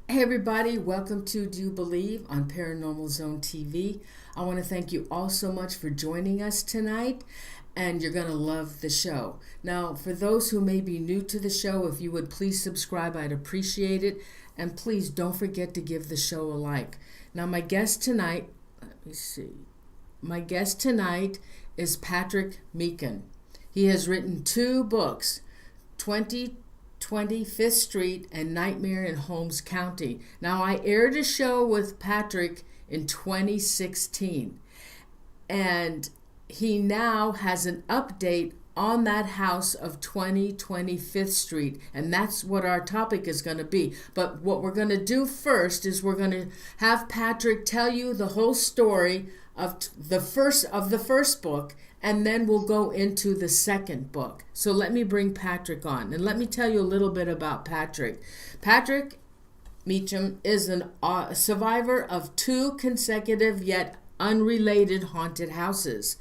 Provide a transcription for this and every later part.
Hey everybody, welcome to Do You Believe on Paranormal Zone TV. I want to thank you all so much for joining us tonight, and you're going to love the show. Now, for those who may be new to the show, if you would please subscribe, I'd appreciate it. And please don't forget to give the show a like. Now, my guest tonight, let me see. My guest tonight is Patrick Meechan. He has written two books, 25th Street and Nightmare in Holmes County. Now, I aired a show with Patrick in 2016, and he now has an update on that house of 25th Street, and that's what our topic is going to be. But what we're going to do first is we're going to have Patrick tell you the whole story of the first book, and then we'll go into the second book. So let me bring Patrick on, and let me tell you a little bit about Patrick. Patrick Meechan is a survivor of two consecutive yet unrelated haunted houses.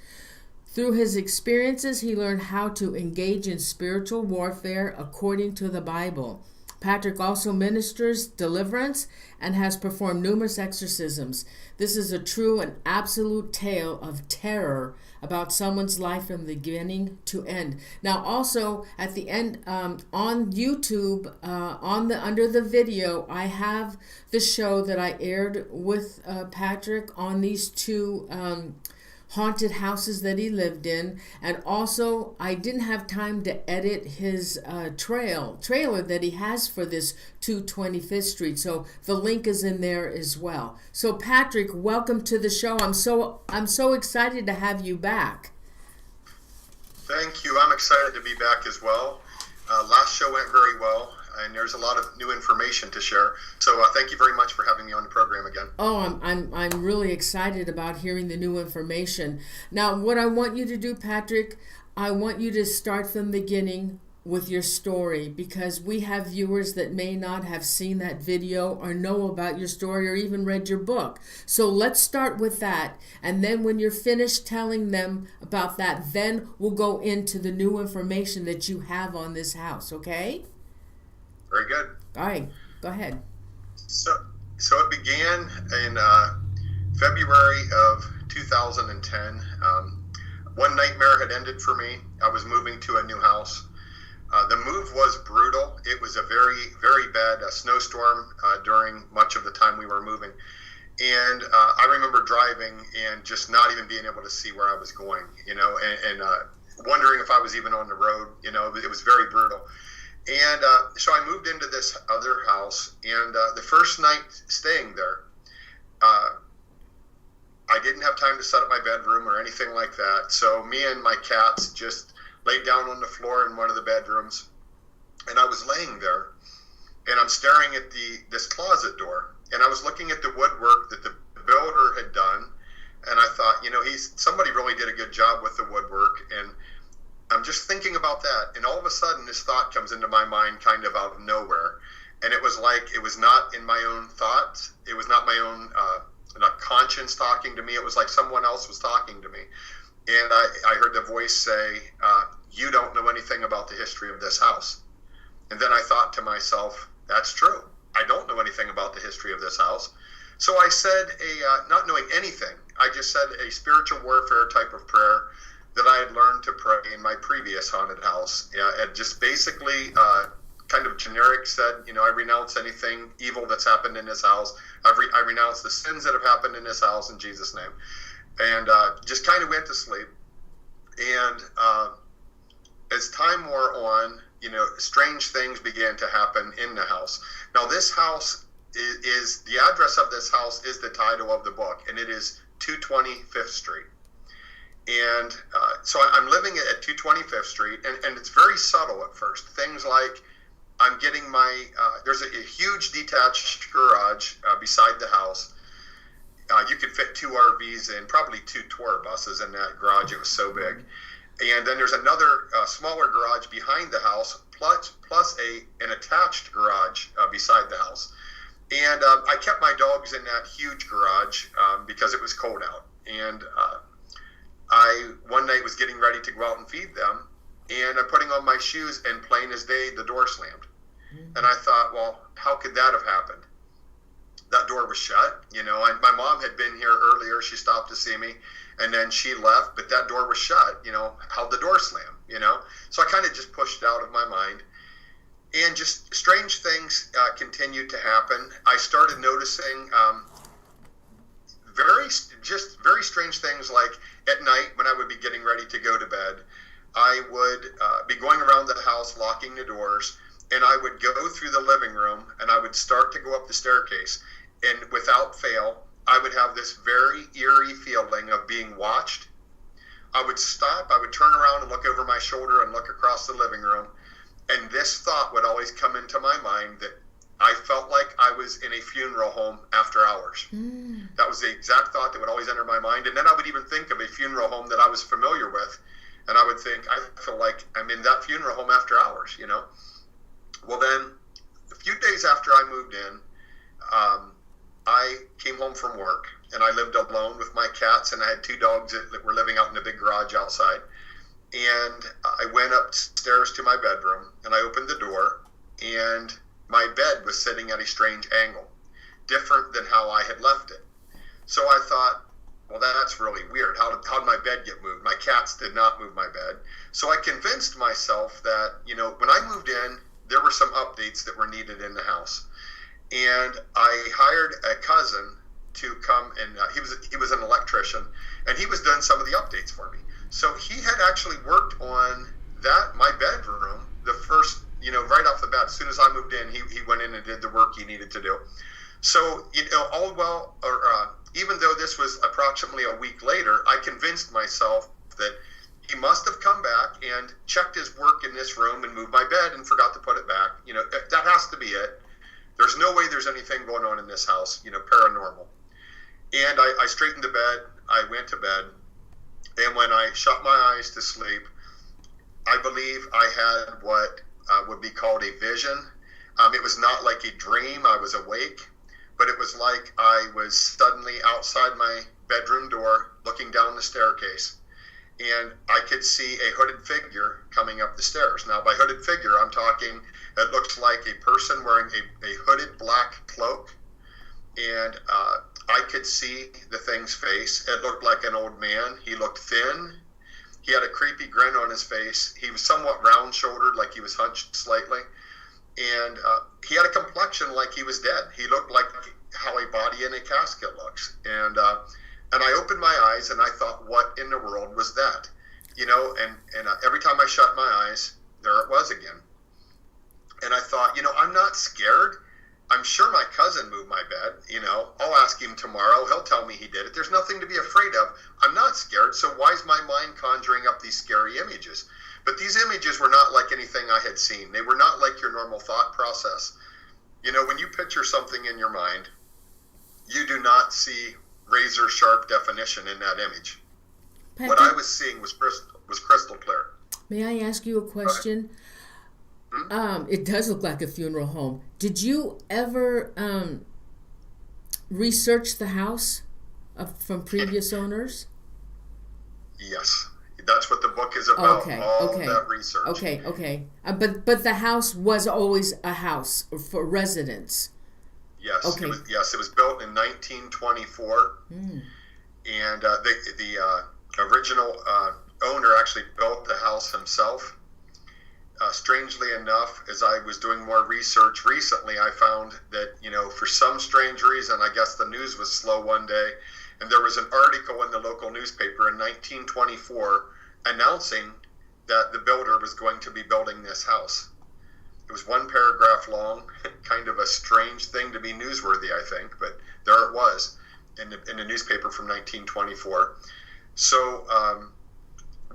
Through his experiences, he learned how to engage in spiritual warfare according to the Bible. Patrick also ministers deliverance and has performed numerous exorcisms. This is a true and absolute tale of terror about someone's life from the beginning to end. Now, also at the end on YouTube, under the video, I have the show that I aired with Patrick on these two haunted houses that he lived in. And also, I didn't have time to edit his trailer that he has for this 225th Street, so the link is in there as well. So Patrick, welcome to the show. I'm so excited to have you back. Thank you. I'm excited to be back as well. Last show went very well, and there's a lot of new information to share. So thank you very much for having me on the program again. Oh, I'm really excited about hearing the new information. Now, what I want you to do, Patrick, I want you to start from the beginning with your story, because we have viewers that may not have seen that video or know about your story or even read your book. So let's start with that, and then when you're finished telling them about that, then we'll go into the new information that you have on this house, okay? Very good. All right, go ahead. So it began in February of 2010. One nightmare had ended for me. I was moving to a new house. The move was brutal. It was a very, very bad snowstorm during much of the time we were moving. And I remember driving and just not even being able to see where I was going, and wondering if I was even on the road. It was very brutal. And so I moved into this other house, and the first night staying there, I didn't have time to set up my bedroom or anything like that. So me and my cats just laid down on the floor in one of the bedrooms, and I was laying there, and I'm staring at this closet door, and I was looking at the woodwork that the builder had done, and I thought, somebody really did a good job with the woodwork, and I'm just thinking about that, and all of a sudden this thought comes into my mind kind of out of nowhere, and it was like it was not in my own thoughts, it was not my own conscience talking to me, it was like someone else was talking to me. And I heard the voice say, you don't know anything about the history of this house. And then I thought to myself, that's true. I don't know anything about the history of this house. So I said, not knowing anything, I just said a spiritual warfare type of prayer that I had learned to pray in my previous haunted house. And just basically kind of generic said, I renounce anything evil that's happened in this house. I renounce the sins that have happened in this house in Jesus' name. And just kind of went to sleep. And as time wore on, strange things began to happen in the house. Now, this house is the address of this house is the title of the book, and it is 225th Street. And so I'm living at 225th Street, and it's very subtle at first. Things like I'm getting there's a huge detached garage beside the house. You could fit two RVs in, probably two tour buses in that garage. It was so big. And then there's another smaller garage behind the house, plus an attached garage beside the house. And I kept my dogs in that huge garage because it was cold out. And I one night was getting ready to go out and feed them, and I'm putting on my shoes, and plain as day, the door slammed. And I thought, well, how could that have happened? that door was shut. My mom had been here earlier. She stopped to see me, and then she left, but that door was shut. How'd the door slam? So I kind of just pushed it out of my mind. And just strange things continued to happen. I started noticing very strange things, like at night when I would be getting ready to go to bed, I would be going around the house locking the doors, and I would go through the living room and I would start to go up the staircase, and without fail, I would have this very eerie feeling of being watched. I would stop, I would turn around and look over my shoulder and look across the living room, and this thought would always come into my mind that I felt like I was in a funeral home after hours. That was the exact thought that would always enter my mind. And then I would even think of a funeral home that I was familiar with, and I would think, I feel like I'm in that funeral home after hours, Well, then, a few days after I moved in, I came home from work, and I lived alone with my cats, and I had 2 dogs that were living out in the big garage outside. And I went upstairs to my bedroom, and I opened the door, and my bed was sitting at a strange angle, different than how I had left it. So I thought, well, that's really weird. How did my bed get moved? My cats did not move my bed. So I convinced myself that, when I moved in, there were some updates that were needed in the house. And I hired a cousin to come, and he was an electrician, and he was doing some of the updates for me. So he had actually worked on my bedroom, the first, right off the bat. As soon as I moved in, he went in and did the work he needed to do. So, even though this was approximately a week later, I convinced myself that he must have come back and checked his work in this room and moved my bed and forgot to put it back. That has to be it. There's no way there's anything going on in this house, paranormal. And I straightened the bed. I went to bed. And when I shut my eyes to sleep, I believe I had what would be called a vision. It was not like a dream. I was awake, but it was like I was suddenly outside my bedroom door looking down the staircase, and I could see a hooded figure coming up the stairs. Now, by hooded figure, I'm talking, it looks like a person wearing a hooded black cloak, and I could see the thing's face. It looked like an old man. He looked thin. He had a creepy grin on his face. He was somewhat round-shouldered, like he was hunched slightly. And he had a complexion like he was dead. He looked like how a body in a casket looks. And I opened my eyes, and I thought, what in the world was that? And every time I shut my eyes, there it was again. And I thought, I'm not scared. I'm sure my cousin moved my bed. I'll ask him tomorrow. He'll tell me he did it. There's nothing to be afraid of. I'm not scared. So why is my mind conjuring up these scary images? But these images were not like anything I had seen. They were not like your normal thought process. When you picture something in your mind, you do not see razor sharp definition in that image. Patrick, what I was seeing was crystal clear. May I ask you a question? It does look like a funeral home. Did you ever research the house from previous owners? Yes. That's what the book is about. Okay. That research. Okay. But the house was always a house for residents. Yes. Okay. It was built in 1924, and the original owner actually built the house himself. Strangely enough, as I was doing more research recently, I found that, for some strange reason, I guess the news was slow one day, and there was an article in the local newspaper in 1924 announcing that the builder was going to be building this house. It was one paragraph long, kind of a strange thing to be newsworthy, I think, but there it was in the newspaper from 1924. So,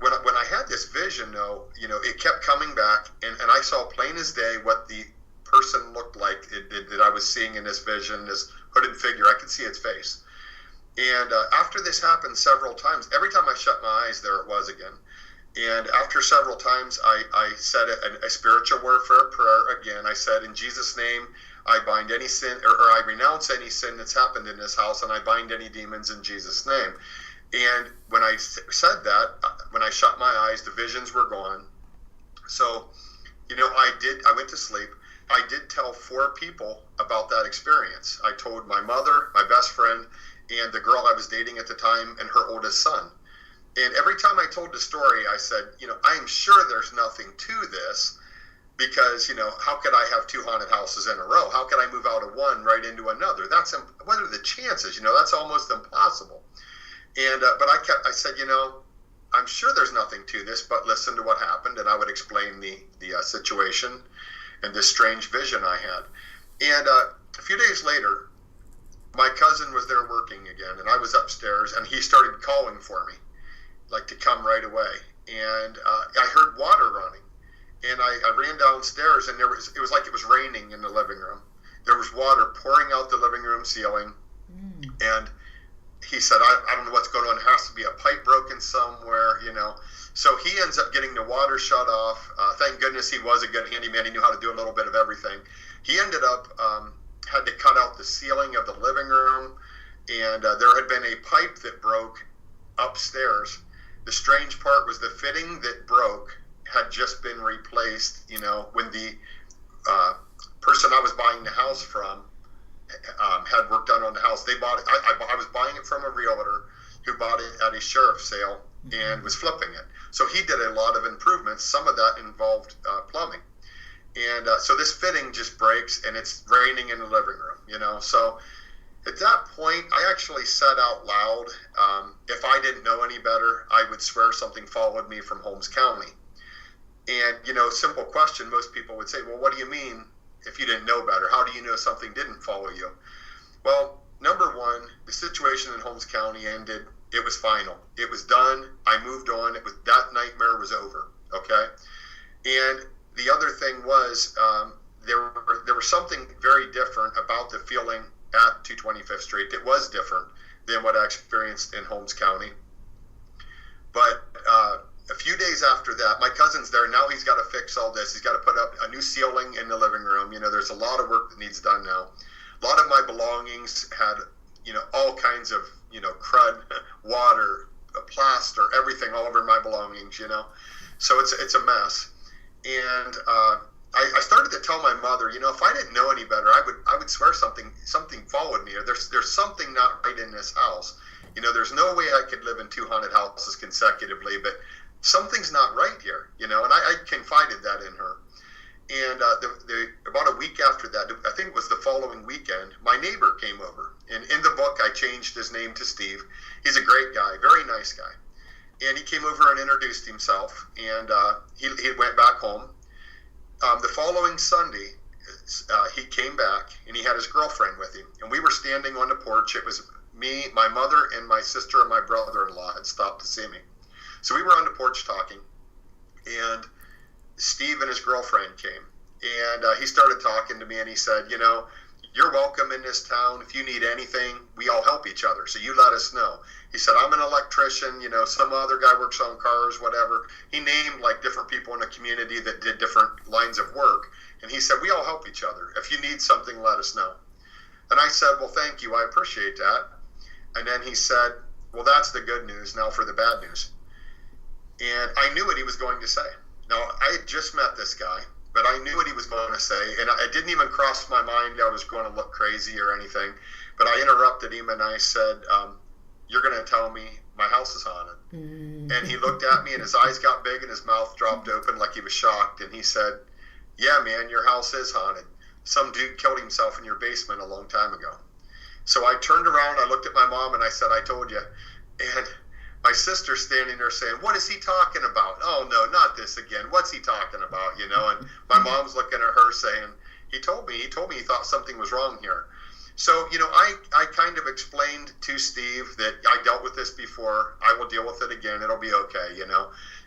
when I had this vision, though, it kept coming back, and I saw plain as day what the person looked like that I was seeing in this vision, this hooded figure. I could see its face. And after this happened several times, every time I shut my eyes, there it was again. And after several times, I said a spiritual warfare prayer again. I said, in Jesus' name, I bind any sin, or I renounce any sin that's happened in this house, and I bind any demons in Jesus' name. And when I said that, when I shut my eyes, the visions were gone. So, I went to sleep. I did tell 4 people about that experience. I told my mother, my best friend, and the girl I was dating at the time, and her oldest son. And every time I told the story, I said, I'm sure there's nothing to this, because, how could I have two haunted houses in a row? How could I move out of one right into another? What are the chances? That's almost impossible. And but I said, I'm sure there's nothing to this, but listen to what happened, and I would explain the situation and this strange vision I had. And a few days later, my cousin was there working again, and I was upstairs, and he started calling for me, like to come right away. And I heard water running, and I ran downstairs, and it was like it was raining in the living room. There was water pouring out the living room ceiling, and he said, I don't know what's going on. There has to be a pipe broken somewhere, So he ends up getting the water shut off. Thank goodness he was a good handyman. He knew how to do a little bit of everything. He ended up had to cut out the ceiling of the living room, and there had been a pipe that broke upstairs. The strange part was the fitting that broke had just been replaced, when the person I was buying the house from had work done on the house. They bought it. I was buying it from a realtor who bought it at a sheriff's sale and was flipping it. So he did a lot of improvements. Some of that involved plumbing. And so this fitting just breaks, and it's raining in the living room, So at that point, I actually said out loud, if I didn't know any better, I would swear something followed me from Holmes County. And, simple question, most people would say, well, what do you mean if you didn't know better? How do you know something didn't follow you? Well, number one, the situation in Holmes County ended. It was final. It was done. I moved on. That nightmare was over, okay? And the other thing was there was something very different about the feeling at 225th Street. It was different than what I experienced in Holmes County. But a few days after that, my cousin's there. Now he's got to fix all this. He's got to put up a new ceiling in the living room. There's a lot of work that needs done now. A lot of my belongings had, all kinds of, crud, water, plaster, everything all over my belongings, So it's a mess. And I started to tell my mother, if I didn't know any better, I would swear something followed me, or there's something not right in this house. There's no way I could live in two haunted houses consecutively, but something's not right here, and I confided that in her. And about a week after that, I think it was the following weekend, my neighbor came over. And in the book, I changed his name to Steve. He's a great guy, very nice guy. And he came over and introduced himself, and he went back home. The following Sunday, he came back, and he had his girlfriend with him. And we were standing on the porch. It was me, my mother, and my sister and my brother-in-law had stopped to see me. So we were on the porch talking, and Steve and his girlfriend came. And he started talking to me, and he said, you're welcome in this town. If you need anything, we all help each other, so you let us know. He said, I'm an electrician, some other guy works on cars, whatever. He named like different people in the community that did different lines of work. And he said, we all help each other. If you need something, let us know. And I said, well, thank you. I appreciate that. And then he said, well, that's the good news. Now for the bad news. And I knew what he was going to say. Now, I had just met this guy, but I knew what he was going to say. And it didn't even cross my mind I was going to look crazy or anything. But I interrupted him, and I said, you're going to tell me my house is haunted. And he looked at me, and his eyes got big, and his mouth dropped open like he was shocked. And he said, yeah, man, your house is haunted. Some dude killed himself in your basement a long time ago. So I turned around, I looked at my mom, and I said, I told you. And my sister's standing there saying, what is he talking about? Oh, no, not this again. What's he talking about, And my mom's looking at her saying, he told me he thought something was wrong here. So, I kind of explained to Steve that I dealt with this before. I will deal with it again. It'll be okay,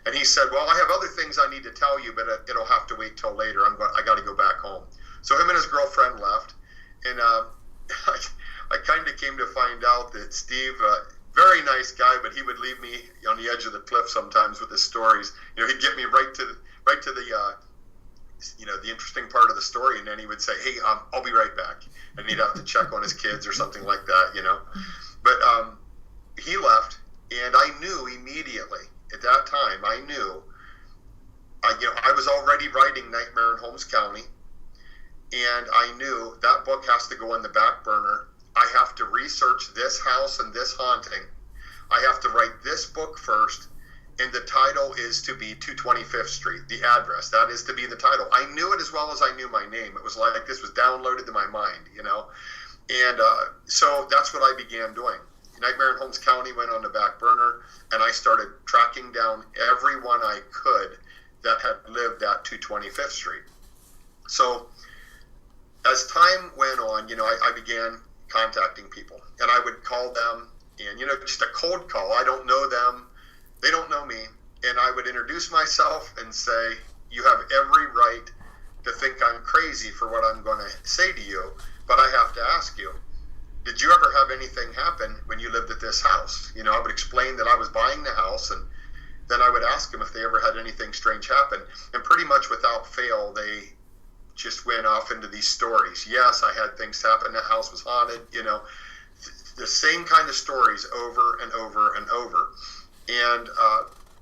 And he said, well, I have other things I need to tell you, but it'll have to wait till later. I got to go back home. So him and his girlfriend left. And I kind of came to find out that Steve, very nice guy, but he would leave me on the edge of the cliff sometimes with his stories. He'd get me right to the the interesting part of the story, and then he would say, hey, I'll be right back. And he'd have to check on his kids or something like that, But he left, and I knew immediately at that time, I was already writing Nightmare in Holmes County, and I knew that book has to go on the back burner. I have to research this house and this haunting. I have to write this book first, and the title is to be 225th Street, the address. That is to be the title. I knew it as well as I knew my name. It was like this was downloaded to my mind, you know. And so that's what I began doing. Nightmare in Holmes County went on the back burner, and I started tracking down everyone I could that had lived at 225th Street. So as time went on, you know, I began contacting people, and I would call them, and, you know, just a cold call. I don't know them. They don't know me. And I would introduce myself and say, you have every right to think I'm crazy for what I'm going to say to you, but I have to ask you, did you ever have anything happen when you lived at this house? You know, I would explain that I was buying the house, and then I would ask them if they ever had anything strange happen. And pretty much without fail, they just went off into these stories. Yes, I had things happen. The house was haunted, you know, the same kind of stories over and over and over. And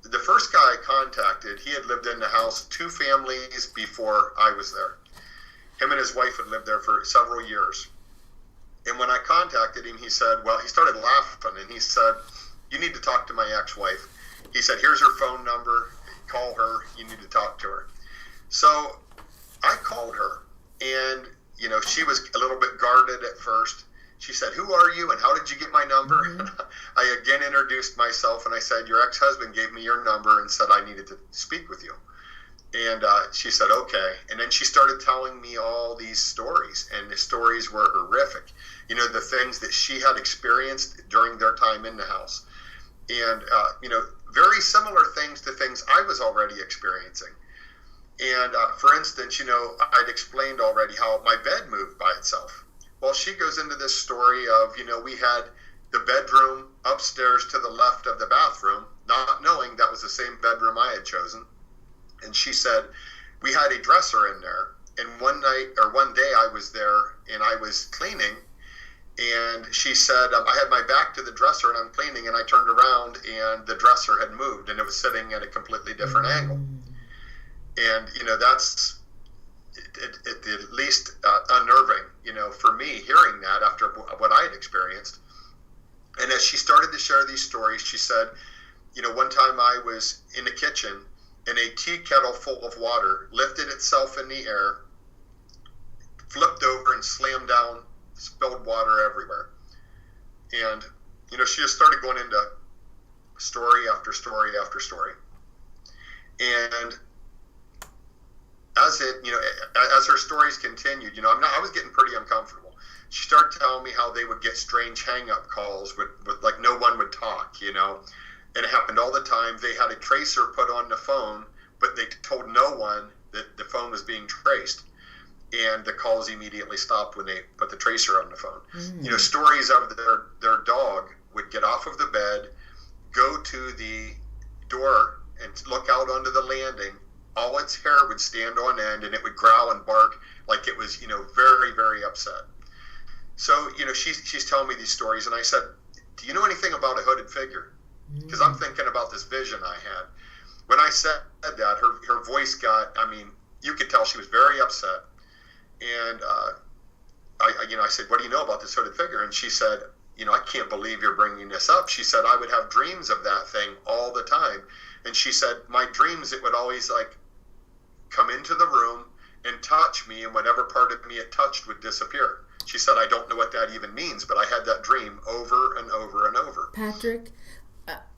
the first guy I contacted, he had lived in the house 2 families before I was there. Him and his wife had lived there for several years. And when I contacted him, he said, well, he started laughing, and he said, you need to talk to my ex-wife. He said, here's her phone number. Call her. You need to talk to her. So I called her, and, you know, she was a little bit guarded at first. She said, who are you, and how did you get my number? Mm-hmm. I again introduced myself, and I said, your ex-husband gave me your number and said I needed to speak with you. And she said, okay. And then she started telling me all these stories, and the stories were horrific. You know, the things that she had experienced during their time in the house. And, you know, very similar things to things I was already experiencing. And, for instance, you know, I'd explained already how my bed moved by itself. Well, she goes into this story of, you know, we had the bedroom upstairs to the left of the bathroom, not knowing that was the same bedroom I had chosen. And she said, we had a dresser in there. And one day I was there and I was cleaning. And she said, I had my back to the dresser and I'm cleaning, and I turned around and the dresser had moved and it was sitting at a completely different angle. And, you know, that's at least unnerving, you know, for me hearing that after what I had experienced. And as she started to share these stories, she said, you know, one time I was in the kitchen and a tea kettle full of water lifted itself in the air, flipped over and slammed down, spilled water everywhere. And, you know, she just started going into story after story after story. And as her stories continued, you know, I was getting pretty uncomfortable. She started telling me how they would get strange hang-up calls with like no one would talk, you know. And it happened all the time. They had a tracer put on the phone, but they told no one that the phone was being traced. And the calls immediately stopped when they put the tracer on the phone. Mm. You know, stories of their dog would get off of the bed, go to the door and look out onto the landing. All its hair would stand on end, and it would growl and bark like it was, you know, very, very upset. So, you know, she's telling me these stories, and I said, do you know anything about a hooded figure? Because I'm thinking about this vision I had. When I said that, her voice got, I mean, you could tell she was very upset. And I said, what do you know about this hooded figure? And she said, you know, I can't believe you're bringing this up. She said, I would have dreams of that thing all the time. And she said, my dreams, it would always like come into the room and touch me, and whatever part of me it touched would disappear. She said, I don't know what that even means, but I had that dream over and over and over. Patrick?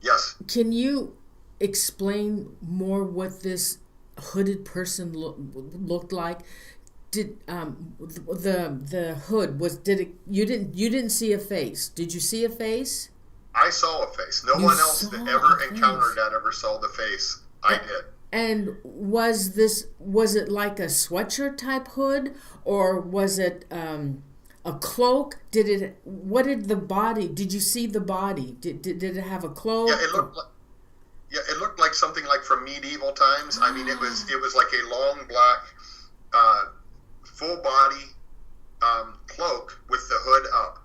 Yes. Can you explain more what this hooded person looked like? Did the hood was you didn't see a face? Did you see a face? I saw a face. No one else that ever encountered that ever saw the face. I did. And was it like a sweatshirt type hood, or was it a cloak? Did you see the body? Did it have a cloak? Yeah, it looked like something like from medieval times. I mean, it was like a long black full body cloak with the hood up.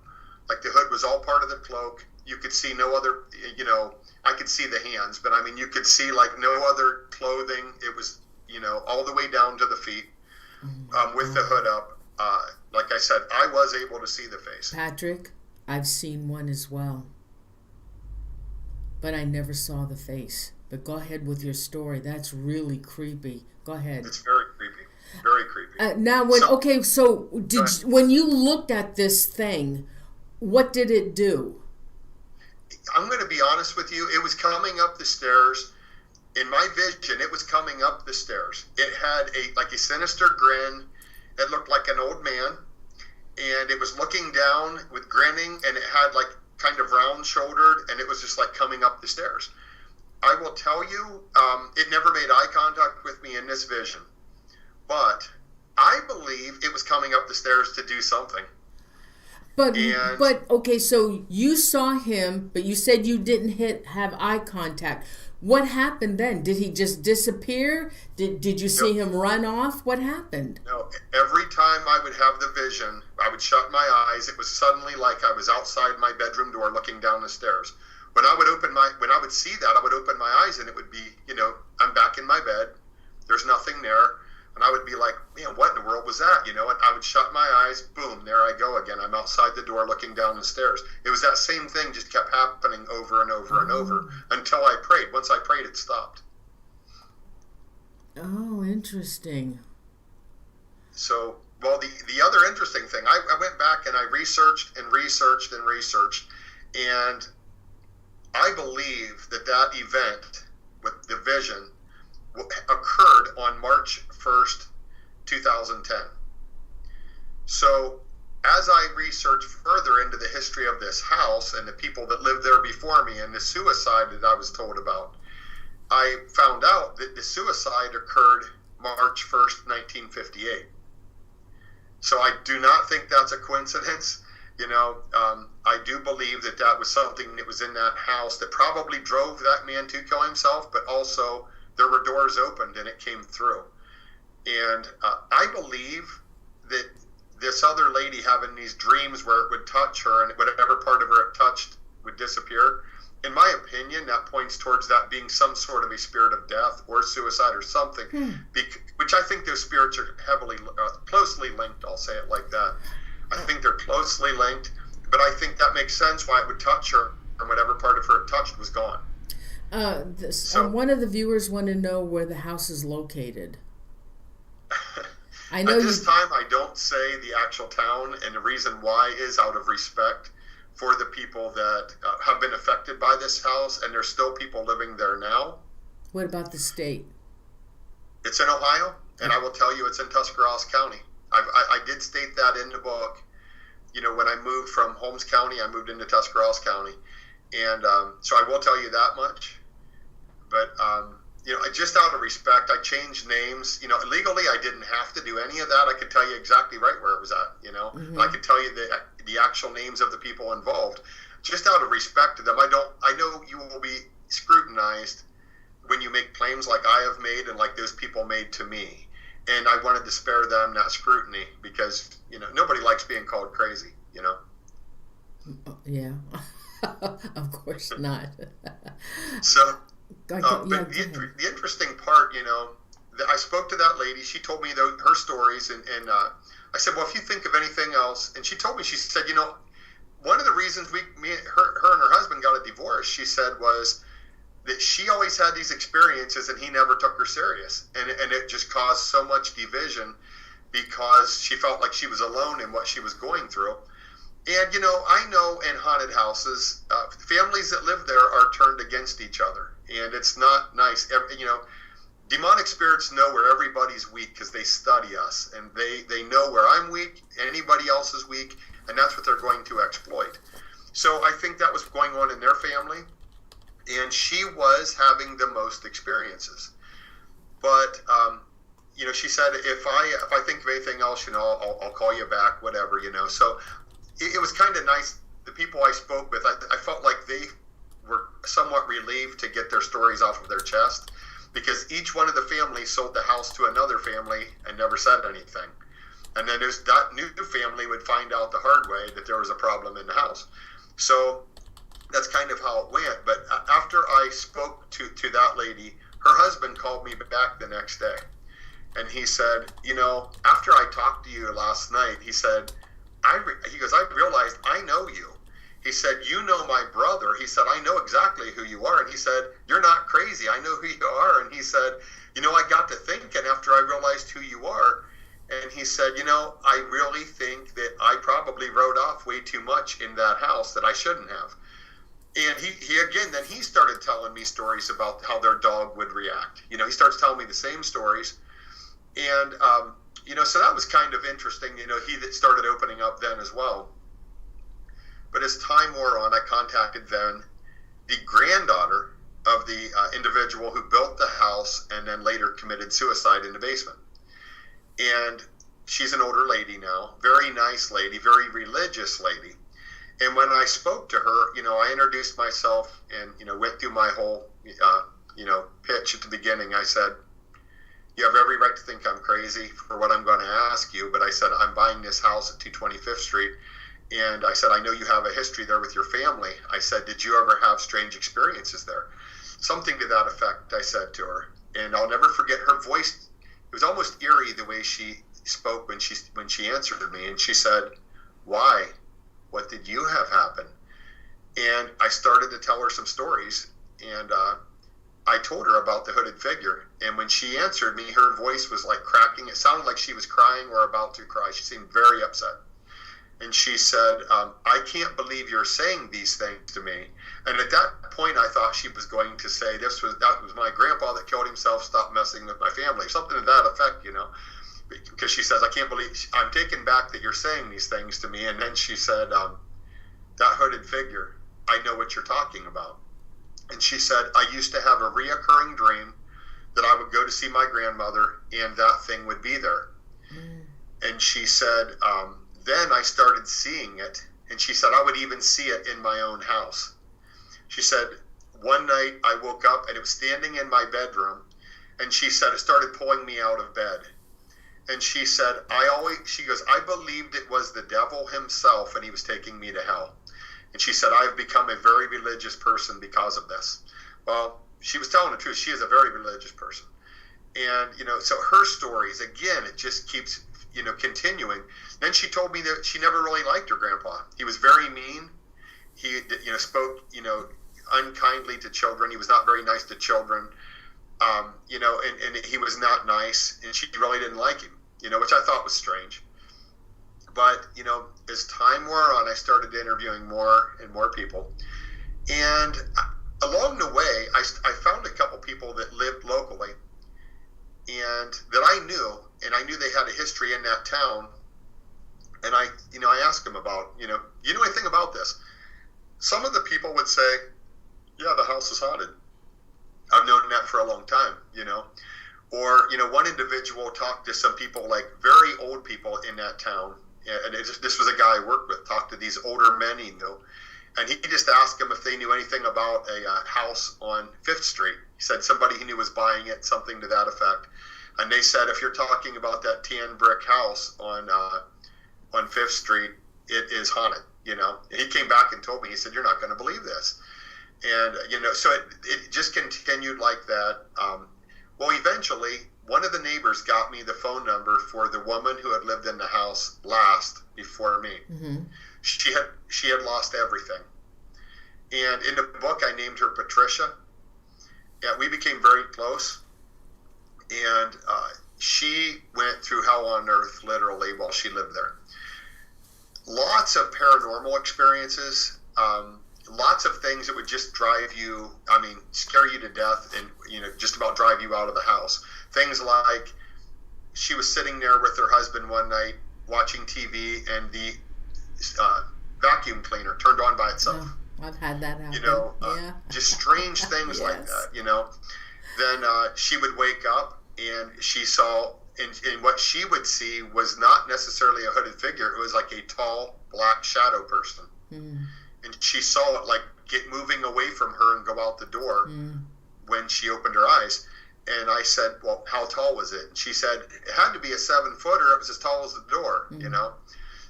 Like the hood was all part of the cloak. You could see no other, you know, I could see the hands, but I mean, you could see like no other clothing. It was, you know, all the way down to the feet with the hood up. like I said, I was able to see the face. Patrick, I've seen one as well, but I never saw the face. But go ahead with your story. That's really creepy. Go ahead. It's very creepy. Very creepy. Now, when you looked at this thing, what did it do? I'm going to be honest with you. It was coming up the stairs. In my vision, it was coming up the stairs. It had a sinister grin. It looked like an old man, and it was looking down with grinning, and it had like kind of round shouldered, and it was just like coming up the stairs. I will tell you, it never made eye contact with me in this vision, but I believe it was coming up the stairs to do something. But okay, so you saw him, but you said you didn't have eye contact. What happened then? Did he just disappear? Did you see him run off? What happened? No. Every time I would have the vision, I would shut my eyes. It was suddenly like I was outside my bedroom door looking down the stairs. When I would see that, I would open my eyes and it would be, I'm back in my bed. There's nothing there. And I would be like, man, what in the world was that? And I would shut my eyes. Boom, there I go again. I'm outside the door looking down the stairs. It was that same thing, just kept happening over and over and over until I prayed. Once I prayed, it stopped. Oh, interesting. So, well, the other interesting thing, I went back and I researched and researched and researched. And I believe that event with the vision occurred on March 1st, 2010. So as I researched further into the history of this house and the people that lived there before me and the suicide that I was told about, I found out that the suicide occurred March 1st, 1958. So I do not think that's a coincidence. I do believe that was something that was in that house that probably drove that man to kill himself, but also there were doors opened and it came through. And I believe that this other lady having these dreams where it would touch her and whatever part of her it touched would disappear, in my opinion, that points towards that being some sort of a spirit of death or suicide or something, which I think those spirits are heavily, closely linked, I'll say it like that. I think they're closely linked, but I think that makes sense why it would touch her and whatever part of her it touched was gone. One of the viewers want to know where the house is located. I know at this time I don't say the actual town, and the reason why is out of respect for the people that have been affected by this house, and there's still people living there now. What about the state? It's in Ohio, and I will tell you it's in Tuscarawas County. I did state that in the book. When I moved from Holmes County, I moved into Tuscarawas County. And so I will tell you that much. But, just out of respect, I changed names. Legally, I didn't have to do any of that. I could tell you exactly right where it was at, I could tell you the actual names of the people involved. Just out of respect to them, I know you will be scrutinized when you make claims like I have made and like those people made to me. And I wanted to spare them that scrutiny because, nobody likes being called crazy, Yeah, of course not. So, the interesting part, I spoke to that lady. She told me her stories, and I said, well, if you think of anything else, and she told me, she said, one of the reasons her and her husband got a divorce, she said, was that she always had these experiences and he never took her serious. And it just caused so much division because she felt like she was alone in what she was going through. And, I know in haunted houses, families that live there are turned against each other. And it's not nice. Demonic spirits know where everybody's weak because they study us. And they know where I'm weak, anybody else is weak, and that's what they're going to exploit. So I think that was going on in their family. And she was having the most experiences. But, she said, if I think of anything else, I'll call you back, whatever, So it was kind of nice. The people I spoke with, I felt like they were somewhat relieved to get their stories off of their chest because each one of the families sold the house to another family and never said anything. And then that new family would find out the hard way that there was a problem in the house. So that's kind of how it went. But after I spoke to that lady, her husband called me back the next day. And he said, after I talked to you last night, he said, he goes, I realized I know you. He said, you know my brother. He said, I know exactly who you are. And he said, you're not crazy. I know who you are. And he said, I got to thinking after I realized who you are. And he said, I really think that I probably wrote off way too much in that house that I shouldn't have. And he started telling me stories about how their dog would react. He starts telling me the same stories. And, so that was kind of interesting. He started opening up then as well. But as time wore on, I contacted then the granddaughter of the individual who built the house and then later committed suicide in the basement. And she's an older lady now, very nice lady, very religious lady. And when I spoke to her, I introduced myself and, went through my whole, pitch at the beginning. I said, you have every right to think I'm crazy for what I'm going to ask you. But I said, I'm buying this house at 225th Street. And I said, I know you have a history there with your family. I said, did you ever have strange experiences there? Something to that effect, I said to her. And I'll never forget her voice. It was almost eerie the way she spoke when she answered me. And she said, why? What did you have happen? And I started to tell her some stories. And I told her about the hooded figure. And when she answered me, her voice was like cracking. It sounded like she was crying or about to cry. She seemed very upset. And she said, I can't believe you're saying these things to me. And at that point, I thought she was going to say, that was my grandpa that killed himself, stop messing with my family, something to that effect, because she says, I can't believe, I'm taken back that you're saying these things to me. And then she said, that hooded figure, I know what you're talking about. And she said, I used to have a reoccurring dream that I would go to see my grandmother and that thing would be there. And she said, then I started seeing it, and she said I would even see it in my own house. She said, one night I woke up and it was standing in my bedroom, and she said it started pulling me out of bed. And she said, she goes, I believed it was the devil himself and he was taking me to hell. And she said, I've become a very religious person because of this. Well, she was telling the truth. She is a very religious person. And, so her stories, again, it just keeps continuing. Then she told me that she never really liked her grandpa. He was very mean. He, spoke, unkindly to children. He was not very nice to children. And he was not nice, and she really didn't like him, which I thought was strange. But, as time wore on, I started interviewing more and more people. And along the way, I found a couple people that lived locally and that I knew, and I knew they had a history in that town. And I asked them about, you know anything about this? Some of the people would say, yeah, the house is haunted. I've known that for a long time, Or, one individual talked to some people, like very old people in that town. And this was a guy I worked with, talked to these older men he knew. And he just asked them if they knew anything about a house on 5th Street. He said somebody he knew was buying it, something to that effect. And they said, if you're talking about that tan brick house on 5th Street, it is haunted, And he came back and told me, he said, you're not going to believe this. And, so it just continued like that. Well, eventually, one of the neighbors got me the phone number for the woman who had lived in the house last before me. Mm-hmm. She had lost everything. And in the book, I named her Patricia. Yeah, we became very close. And she went through hell on earth, literally, while she lived there. Lots of paranormal experiences, lots of things that would just drive you, scare you to death and, just about drive you out of the house. Things like she was sitting there with her husband one night watching TV and the vacuum cleaner turned on by itself. Oh, I've had that happen. Just strange things like that, Then she would wake up and she saw, and what she would see was not necessarily a hooded figure. It was like a tall, black shadow person. Mm. And she saw it like get moving away from her and go out the door when she opened her eyes. And I said, well, how tall was it? And she said, it had to be a 7-footer. It was as tall as the door,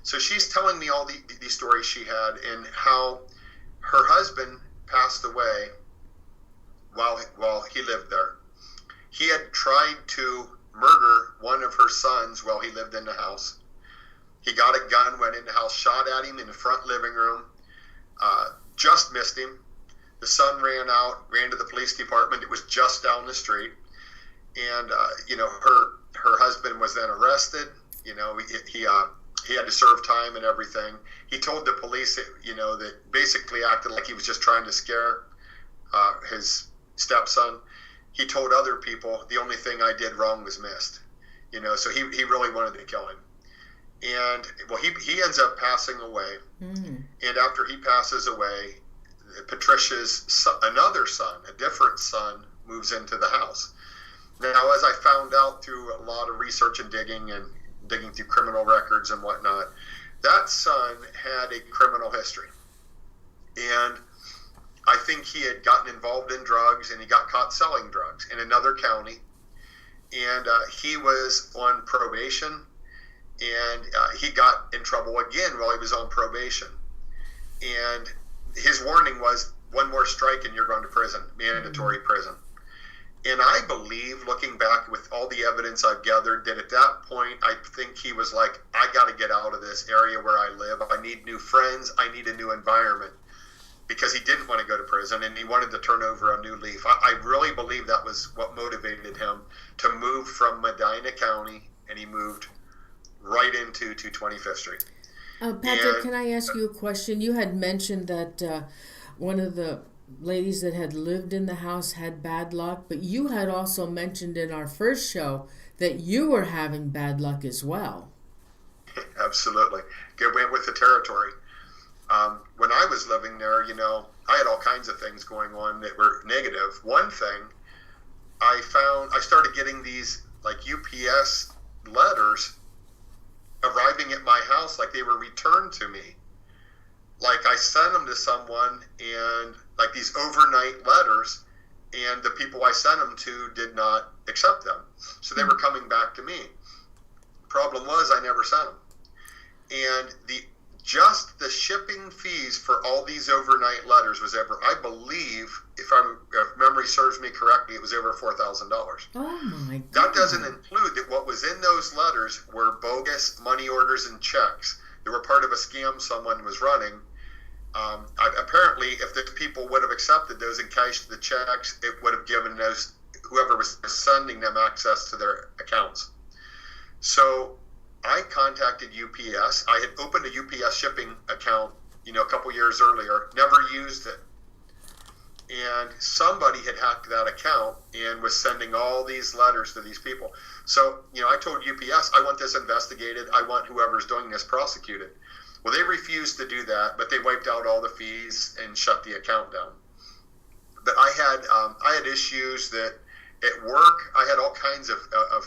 So she's telling me all these stories she had and how her husband passed away while he lived there. He had tried to murder one of her sons while he lived in the house. He got a gun, went in the house, shot at him in the front living room, just missed him. The son ran out, ran to the police department. It was just down the street. And, her husband was then arrested. He had to serve time and everything. He told the police, that basically acted like he was just trying to scare his stepson. He told other people, the only thing I did wrong was missed. So he really wanted to kill him. And, well, he ends up passing away. Mm. And after he passes away, Patricia's son, another son, a different son, moves into the house. Now, as I found out through a lot of research and digging through criminal records and whatnot, that son had a criminal history. And I think he had gotten involved in drugs, and he got caught selling drugs in another county. And he was on probation, and he got in trouble again while he was on probation. And his warning was, one more strike and you're going to prison, mandatory prison. And I believe, looking back with all the evidence I've gathered, that at that point, I think he was like, I got to get out of this area where I live. I need new friends. I need a new environment. Because he didn't want to go to prison, and he wanted to turn over a new leaf. I really believe that was what motivated him to move from Medina County, and he moved right into 25th Street. Patrick, can I ask you a question? You had mentioned that one of the ladies that had lived in the house had bad luck, but you had also mentioned in our first show that you were having bad luck as well. Absolutely. It went with the territory. When I was living there, I had all kinds of things going on that were negative. One thing I started getting these like UPS letters arriving at my house like they were returned to me. Like I sent them to someone, and like these overnight letters, and the people I sent them to did not accept them. So they were coming back to me. Problem was, I never sent them. And just the shipping fees for all these overnight letters was I believe, if memory serves me correctly, it was over $4,000. Oh my God. That doesn't include that what was in those letters were bogus money orders and checks. They were part of a scam someone was running. Apparently, if the people would have accepted those and cashed the checks, it would have given whoever was sending them access to their accounts. So I contacted UPS. I had opened a UPS shipping account, a couple years earlier, never used it. And somebody had hacked that account and was sending all these letters to these people. So, I told UPS, I want this investigated. I want whoever's doing this prosecuted. Well, they refused to do that, but they wiped out all the fees and shut the account down. But I had issues that at work, I had all kinds of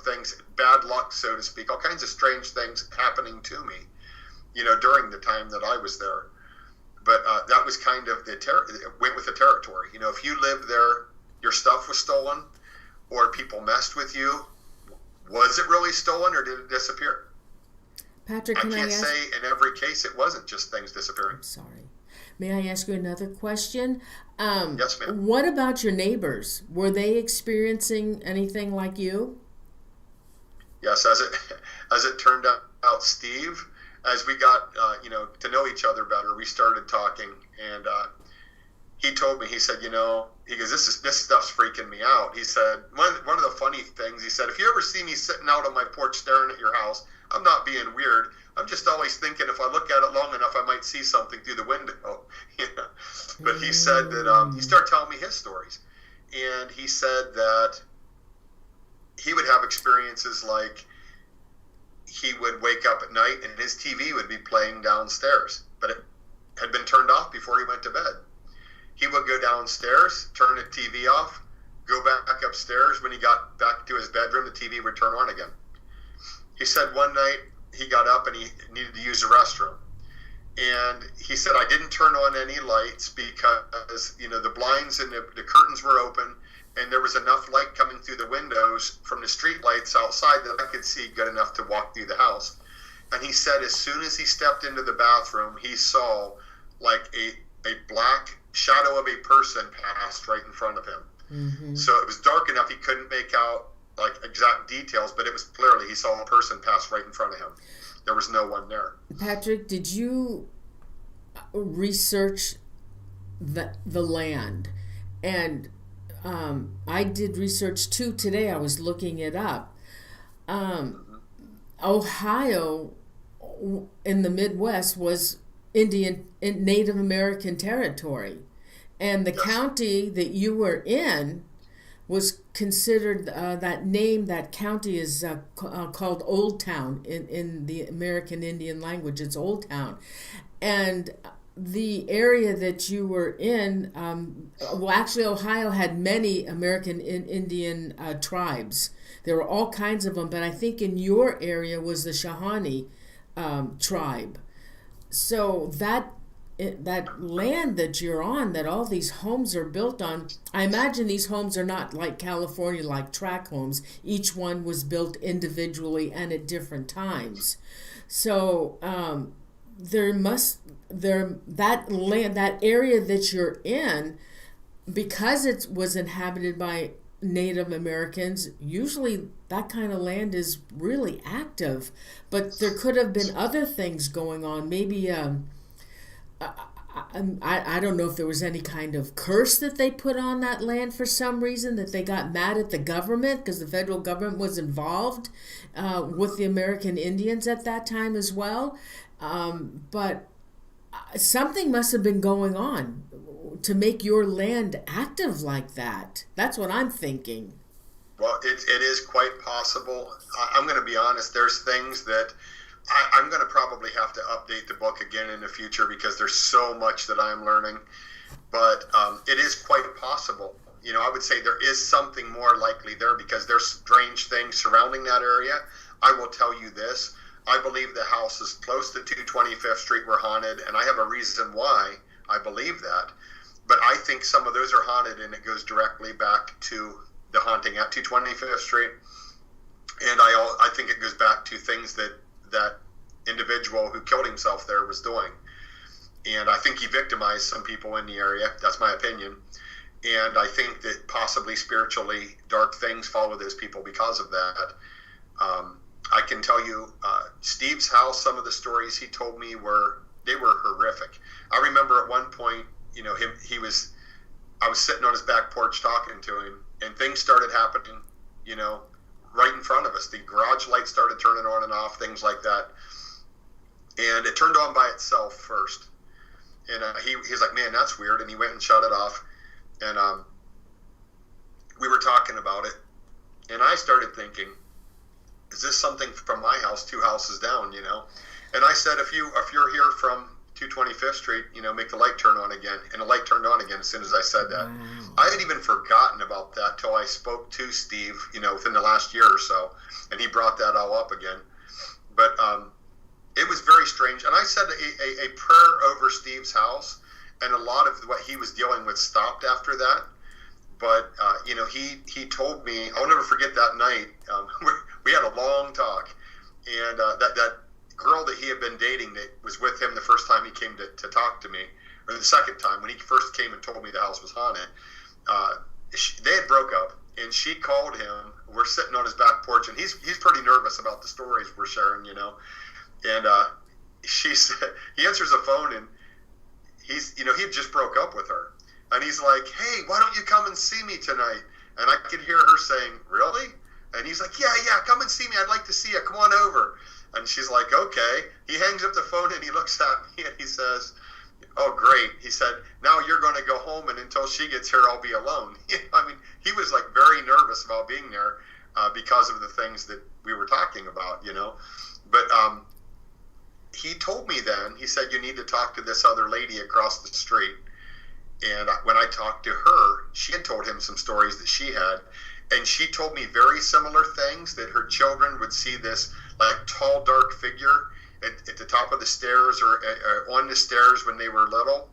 things, bad luck, so to speak, all kinds of strange things happening to me, during the time that I was there. But that was kind of it went with the territory. If you lived there, your stuff was stolen, or people messed with you. Was it really stolen, or did it disappear? Patrick, I can't say in every case it wasn't just things disappearing. I'm sorry. May I ask you another question? Yes, ma'am. What about your neighbors? Were they experiencing anything like you? Yes, as it turned out, Steve, as we got to know each other better, we started talking, and he told me, he said, he goes, this stuff's freaking me out. He said, one of the funny things, he said, if you ever see me sitting out on my porch staring at your house, I'm not being weird. I'm just always thinking if I look at it long enough, I might see something through the window. But he said that he started telling me his stories. And he said that he would have experiences like he would wake up at night and his TV would be playing downstairs, but it had been turned off before he went to bed. He would go downstairs, turn the TV off, go back upstairs. When he got back to his bedroom, the TV would turn on again. He said one night he got up and he needed to use the restroom. And he said, I didn't turn on any lights because, the blinds and the curtains were open, and there was enough light coming through the windows from the street lights outside that I could see good enough to walk through the house. And he said as soon as he stepped into the bathroom, he saw like a black shadow of a person passed right in front of him. Mm-hmm. So it was dark enough he couldn't make out like exact details, but it was clearly he saw a person pass right in front of him. There was no one there. Patrick, did you research the land? And I did research too today. I was looking it up. Ohio in the Midwest was Native American territory, and the county that you were in was considered that county is called Old Town in the American Indian language. It's Old Town, and the area that you were in, actually Ohio had many American Indian tribes. There were all kinds of them, but I think in your area was the Shahani tribe. So that land that you're on, that all these homes are built on, I imagine these homes are not like California, like tract homes. Each one was built individually and at different times. So that land, that area that you're in, because it was inhabited by Native Americans, usually that kind of land is really active. But there could have been other things going on. Maybe I don't know if there was any kind of curse that they put on that land for some reason, that they got mad at the government because the federal government was involved with the American Indians at that time as well. But something must have been going on to make your land active like that. That's what I'm thinking. Well, it is quite possible. I'm going to be honest. There's things that I'm going to probably have to update the book again in the future because there's so much that I'm learning. But it is quite possible. You know, I would say there is something more likely there because there's strange things surrounding that area. I will tell you this. I believe the houses close to 225th Street were haunted, and I have a reason why I believe that. But I think some of those are haunted, and it goes directly back to the haunting at 225th Street. And I think it goes back to things that individual who killed himself there was doing. And I think he victimized some people in the area. That's my opinion. And I think that possibly spiritually dark things follow those people because of that. I can tell you, Steve's house, some of the stories he told me were horrific. I remember at one point, you know, I was sitting on his back porch talking to him, and things started happening, you know, right in front of us. The garage lights started turning on and off, things like that. And it turned on by itself first. And he's like, man, that's weird. And he went and shut it off. And we were talking about it. And I started thinking, is this something from my house 2 houses down, you know? And I said, if you're here from 225th Street, you know, make the light turn on again. And the light turned on again as soon as I said that. Wow. I had even forgotten about that till I spoke to Steve, you know, within the last year or so. And he brought that all up again. But it was very strange. And I said a prayer over Steve's house, and a lot of what he was dealing with stopped after that. But, you know, he told me, I'll never forget that night. We had a long talk. And that girl that he had been dating that was with him the first time he came to talk to me, or the second time when he first came and told me the house was haunted, they had broke up, and she called him. We're sitting on his back porch, and he's pretty nervous about the stories we're sharing, you know. And she said, he answers the phone, and he's, you know, he just broke up with her. And he's like, hey, why don't you come and see me tonight? And I could hear her saying, really? And he's like, yeah, come and see me. I'd like to see you. Come on over. And she's like, okay. He hangs up the phone and he looks at me and he says, oh, great. He said, now you're going to go home, and until she gets here, I'll be alone. I mean, he was like very nervous about being there because of the things that we were talking about, you know. But he told me then, he said, you need to talk to this other lady across the street. And when I talked to her, she had told him some stories that she had. And she told me very similar things, that her children would see this like tall, dark figure at the top of the stairs or on the stairs when they were little.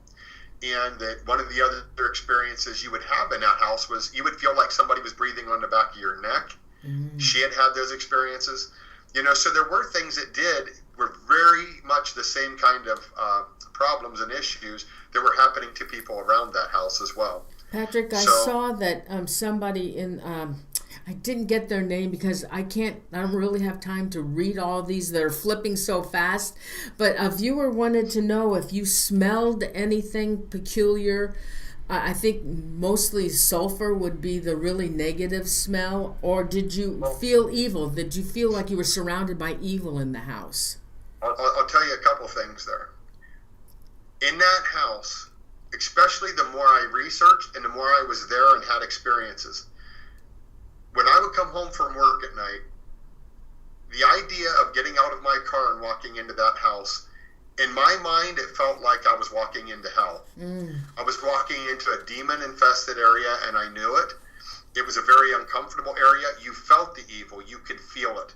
And that one of the other experiences you would have in that house was you would feel like somebody was breathing on the back of your neck. Mm. She had those experiences. You know, so there were things that were very much the same kind of problems and issues that were happening to people around that house as well. Patrick, I saw that somebody in, I didn't get their name because I don't really have time to read all these. They're flipping so fast. But a viewer wanted to know if you smelled anything peculiar. I think mostly sulfur would be the really negative smell. Or did you feel evil? Did you feel like you were surrounded by evil in the house? I'll tell you a couple things there. In that house, especially the more I researched and the more I was there and had experiences, when I would come home from work at night, the idea of getting out of my car and walking into that house, in my mind, it felt like I was walking into hell. I was walking into a demon-infested area, and I knew it. It was a very uncomfortable area. You felt the evil. You could feel it.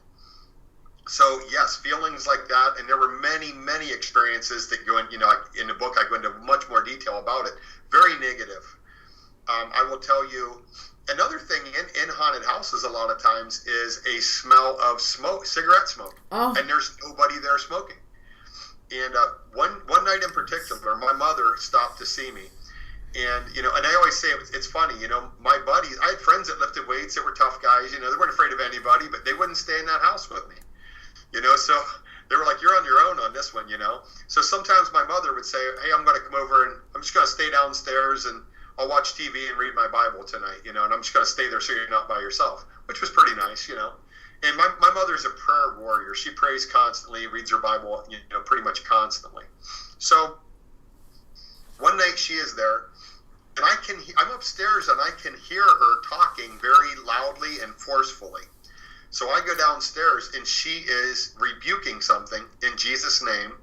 So, yes, feelings like that, and there were many, many experiences that go in, in the book, I go into much more detail about it. Very negative. I will tell you, another thing in haunted houses a lot of times is a smell of smoke, cigarette smoke, and there's nobody there smoking. And one night in particular, my mother stopped to see me, and and I always say it's funny, my buddies, I had friends that lifted weights that were tough guys, they weren't afraid of anybody, but they wouldn't stay in that house with me, so they were like, you're on your own on this one, So sometimes my mother would say, hey, I'm going to come over and I'm just going to stay downstairs and I'll watch TV and read my Bible tonight, and I'm just going to stay there so you're not by yourself, which was pretty nice, And my mother's a prayer warrior. She prays constantly, reads her Bible, pretty much constantly. So one night she is there, and I'm upstairs and I can hear her talking very loudly and forcefully. So I go downstairs and she is rebuking something in Jesus' name.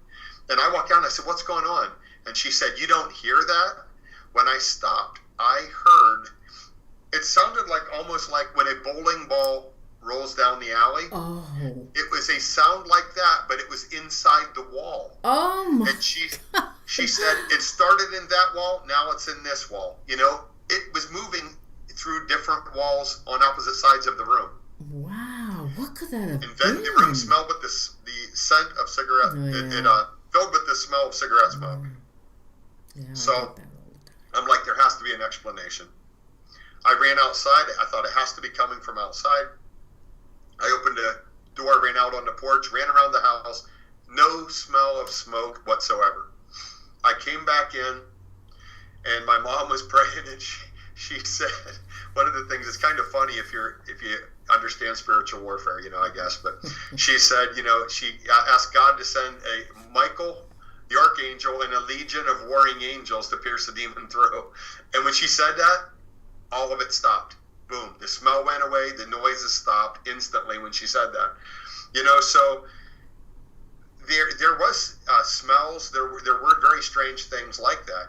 And I walk down and I said, what's going on? And she said, you don't hear that? When I stopped, I heard, it sounded like almost like when a bowling ball rolls down the alley. Oh. It was a sound like that, but it was inside the wall. Oh my. And she said, it started in that wall, now it's in this wall. It was moving through different walls on opposite sides of the room. Wow, what could that have been? And then the room smelled with the scent of cigarette, it filled with the smell of cigarette smoke. Yeah, so I'm like, there has to be an explanation. I ran outside. I thought it has to be coming from outside. I opened the door, ran out on the porch, ran around the house. No smell of smoke whatsoever. I came back in, and my mom was praying, and she said, one of the things, it's kind of funny if you understand spiritual warfare, I guess, but she said, she asked God to send a Michael, the archangel, and a legion of warring angels to pierce the demon through. And when she said that, all of it stopped. Boom. The smell went away. The noises stopped instantly when she said that. So there was smells. There were very strange things like that.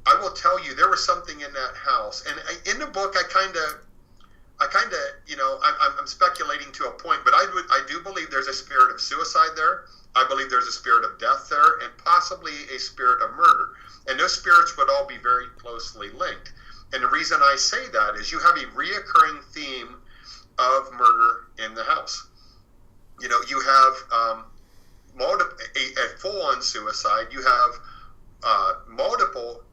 I will tell you, there was something in that house. And in the book, I kind of, I'm speculating to a point, but I do believe there's a spirit of suicide there. I believe there's a spirit of death there, and possibly a spirit of murder. And those spirits would all be very closely linked. And the reason I say that is you have a reoccurring theme of murder in the house. You have a full-on suicide. You have multiple,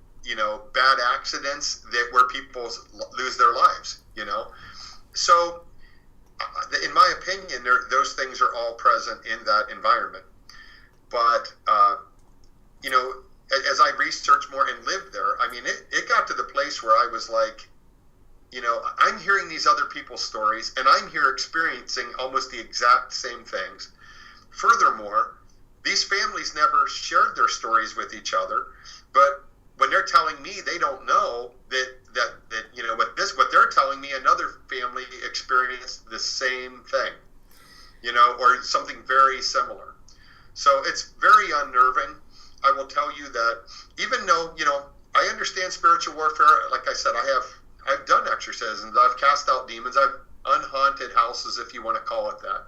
bad accidents where people lose their lives, So, in my opinion, those things are all present in that environment. But, as I researched more and lived there, it got to the place where I was like, I'm hearing these other people's stories, and I'm here experiencing almost the exact same things. Furthermore, these families never shared their stories with each other, but when they're telling me, they don't know that what they're telling me, another family experienced the same thing, or something very similar. So it's very unnerving. I will tell you that even though, I understand spiritual warfare, like I said, I've done exorcisms, I've cast out demons, I've unhaunted houses, if you want to call it that.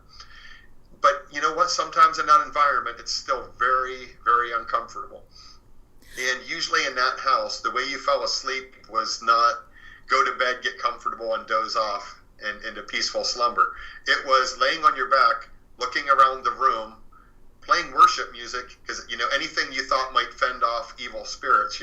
But you know what? Sometimes in that environment, it's still very, very uncomfortable. And usually in that house, the way you fell asleep was not go to bed, get comfortable, and doze off into peaceful slumber. It was laying on your back, looking around the room, playing worship music, because, anything you thought might fend off evil spirits,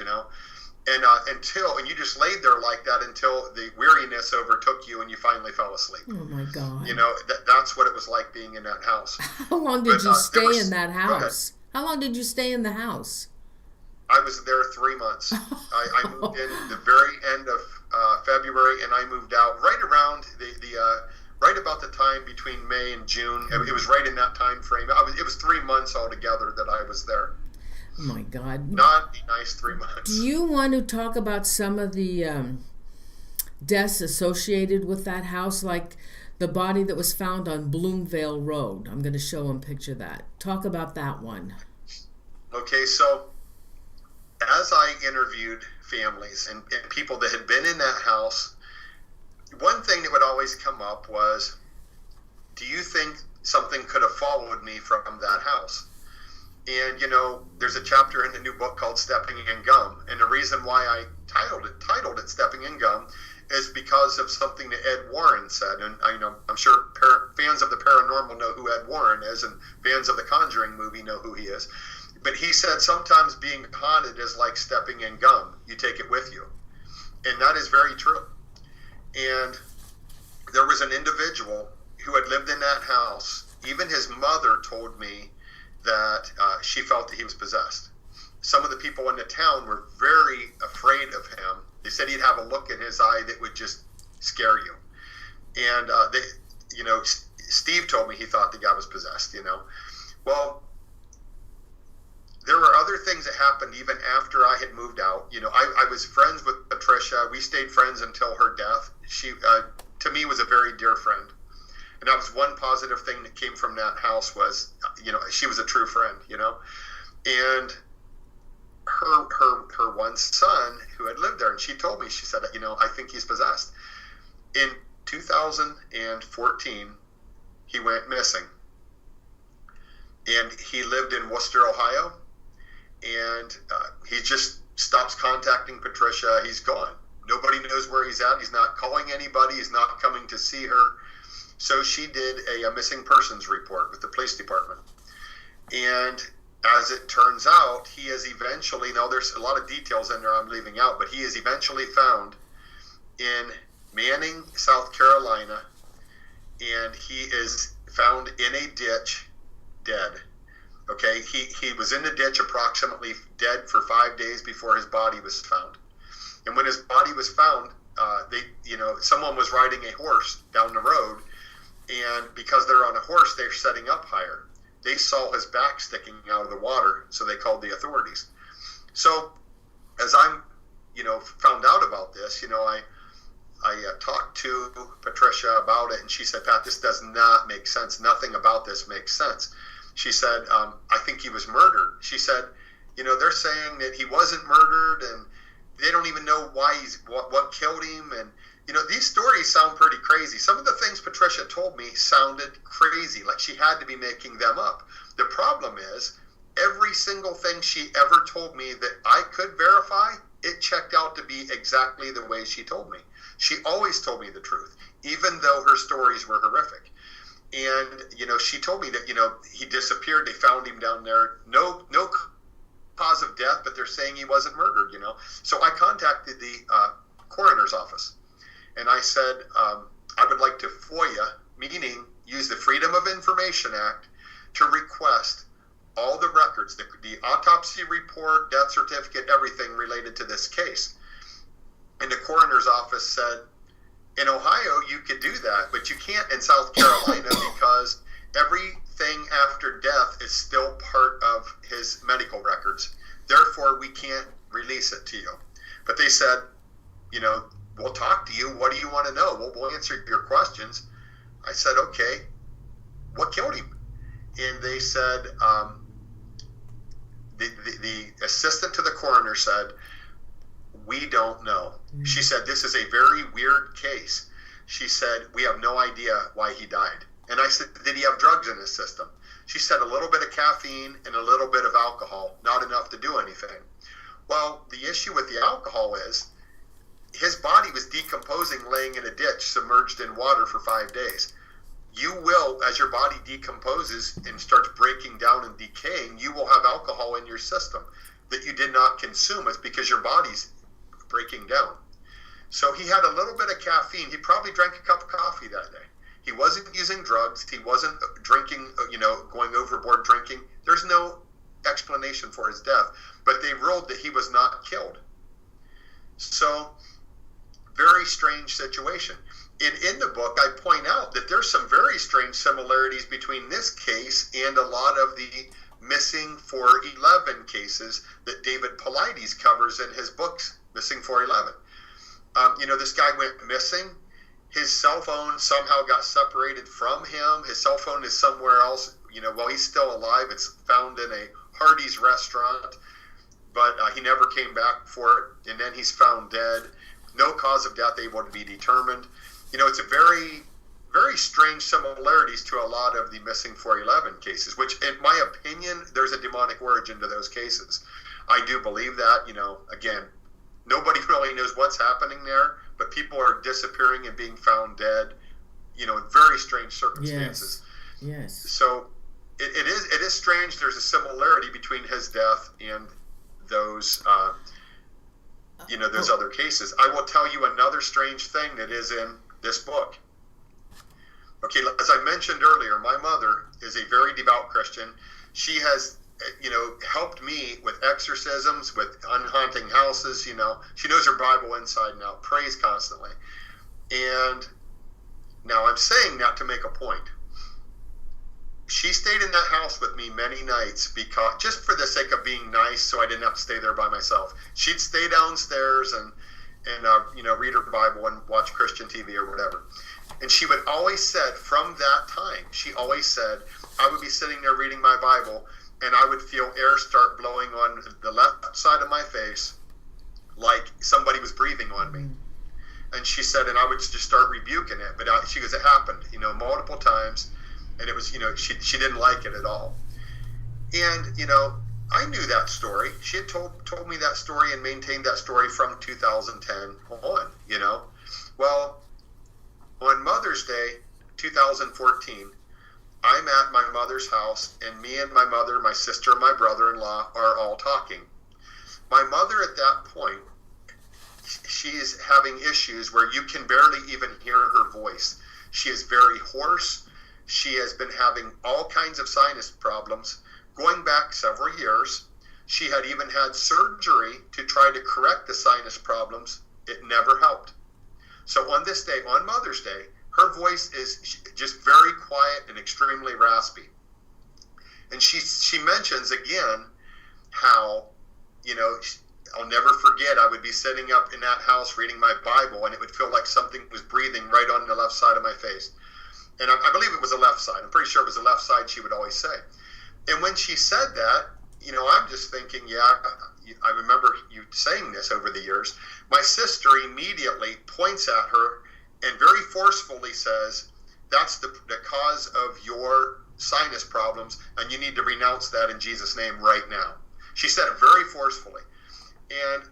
And and you just laid there like that until the weariness overtook you and you finally fell asleep. Oh my God. You know, that's what it was like being in that house. How long did you stay in that house? How long did you stay in the house? I was there 3 months. I moved in the very end of February, and I moved out right around right about the time between May and June. It was right in that time frame. It was 3 months altogether that I was there. Oh my God. Not a nice 3 months. Do you want to talk about some of the deaths associated with that house, like the body that was found on Bloomvale Road? I'm going to show them picture that. Talk about that one. Okay, so as I interviewed families and people that had been in that house, one thing that would always come up was, do you think something could have followed me from that house? And, you know, there's a chapter in the new book called Stepping in Gum. And the reason why I titled it Stepping in Gum is because of something that Ed Warren said. And I'm sure fans of the paranormal know who Ed Warren is, and fans of the Conjuring movie know who he is. But he said sometimes being haunted is like stepping in gum. You take it with you. And that is very true. And there was an individual who had lived in that house. Even his mother told me that she felt that he was possessed. Some of the people in the town were very afraid of him. They said he'd have a look in his eye that would just scare you. And Steve told me he thought the guy was possessed. Well, there were other things that happened even after I had moved out. I was friends with Patricia. We stayed friends until her death. She, to me, was a very dear friend. And that was one positive thing that came from that house was, she was a true friend, And her one son who had lived there, and she told me, she said, I think he's possessed. In 2014, he went missing. And he lived in Worcester, Ohio. And he just stops contacting Patricia. He's gone. Nobody knows where he's at. He's not calling anybody. He's not coming to see her. So she did a missing persons report with the police department. And as it turns out, he is eventually, now there's a lot of details in there I'm leaving out, but he is eventually found in Manning, South Carolina, and he is found in a ditch, dead. Okay, he was in the ditch approximately dead for 5 days before his body was found. And when his body was found, someone was riding a horse down the road, and because they're on a horse, they're setting up higher. They saw his back sticking out of the water, so they called the authorities. So, as I'm, found out about this, I talked to Patricia about it, and she said, Pat, this does not make sense. Nothing about this makes sense. She said, I think he was murdered. She said, they're saying that he wasn't murdered, and they don't even know why what killed him. And, these stories sound pretty crazy. Some of the things Patricia told me sounded crazy, like she had to be making them up. The problem is, every single thing she ever told me that I could verify, it checked out to be exactly the way she told me. She always told me the truth, even though her stories were horrific. And, she told me that, he disappeared. They found him down there. No cause of death, but they're saying he wasn't murdered, So I contacted the coroner's office. And I said, I would like to FOIA, meaning use the Freedom of Information Act, to request all the records, the autopsy report, death certificate, everything related to this case. And the coroner's office said, in Ohio, you could do that, but you can't in South Carolina because everything after death is still part of his medical records. Therefore, we can't release it to you. But they said, we'll talk to you. What do you want to know? We'll answer your questions. I said, okay, what killed him? And they said, the assistant to the coroner said, we don't know. She said, this is a very weird case. She said, we have no idea why he died. And I said, did he have drugs in his system? She said, a little bit of caffeine and a little bit of alcohol, not enough to do anything. Well, the issue with the alcohol is his body was decomposing laying in a ditch submerged in water for 5 days. You will, as your body decomposes and starts breaking down and decaying, you will have alcohol in your system that you did not consume. It's because your body's breaking down. So he had a little bit of caffeine. He probably drank a cup of coffee that day. He wasn't using drugs. He wasn't drinking, going overboard drinking. There's no explanation for his death, but they ruled that he was not killed. So, very strange situation. In the book, I point out that there's some very strange similarities between this case and a lot of the missing 411 cases that David Paulides covers in his books, Missing 411. This guy went missing. His cell phone somehow got separated from him. His cell phone is somewhere else. While he's still alive, it's found in a Hardee's restaurant, but he never came back for it. And then he's found dead. No cause of death able to be determined. It's a very, very strange similarities to a lot of the missing 411 cases, which, in my opinion, there's a demonic origin to those cases. I do believe that. Again, nobody really knows what's happening there, but people are disappearing and being found dead, in very strange circumstances. Yes. So it is strange. There's a similarity between his death and those, those other cases. I will tell you another strange thing that is in this book. Okay, as I mentioned earlier, my mother is a very devout Christian. She has, helped me with exorcisms, with unhaunting houses. She knows her Bible inside and out, prays constantly. And now I'm saying that to make a point. She stayed in that house with me many nights because, just for the sake of being nice, so I didn't have to stay there by myself. She'd stay downstairs and read her Bible and watch Christian TV or whatever. And she would always said, from that time, she always said, I would be sitting there reading my Bible, and I would feel air start blowing on the left side of my face, like somebody was breathing on me. And she said, and I would just start rebuking it. But she goes, it happened, multiple times, and it was, she didn't like it at all. And, I knew that story. She had told me that story and maintained that story from 2010 on, Well, on Mother's Day, 2014, I'm at my mother's house, and me and my mother, my sister, and my brother-in-law are all talking. My mother at that point, she is having issues where you can barely even hear her voice. She is very hoarse. She has been having all kinds of sinus problems. Going back several years, she had even had surgery to try to correct the sinus problems. It never helped. So on this day, on Mother's Day, her voice is just very quiet and extremely raspy. And she mentions again how, I'll never forget, I would be sitting up in that house reading my Bible, and it would feel like something was breathing right on the left side of my face. And I believe it was the left side. I'm pretty sure it was the left side, she would always say. And when she said that, I'm just thinking, I remember you saying this over the years. My sister immediately points at her and very forcefully says, that's the cause of your sinus problems, and you need to renounce that in Jesus' name right now. She said it very forcefully. And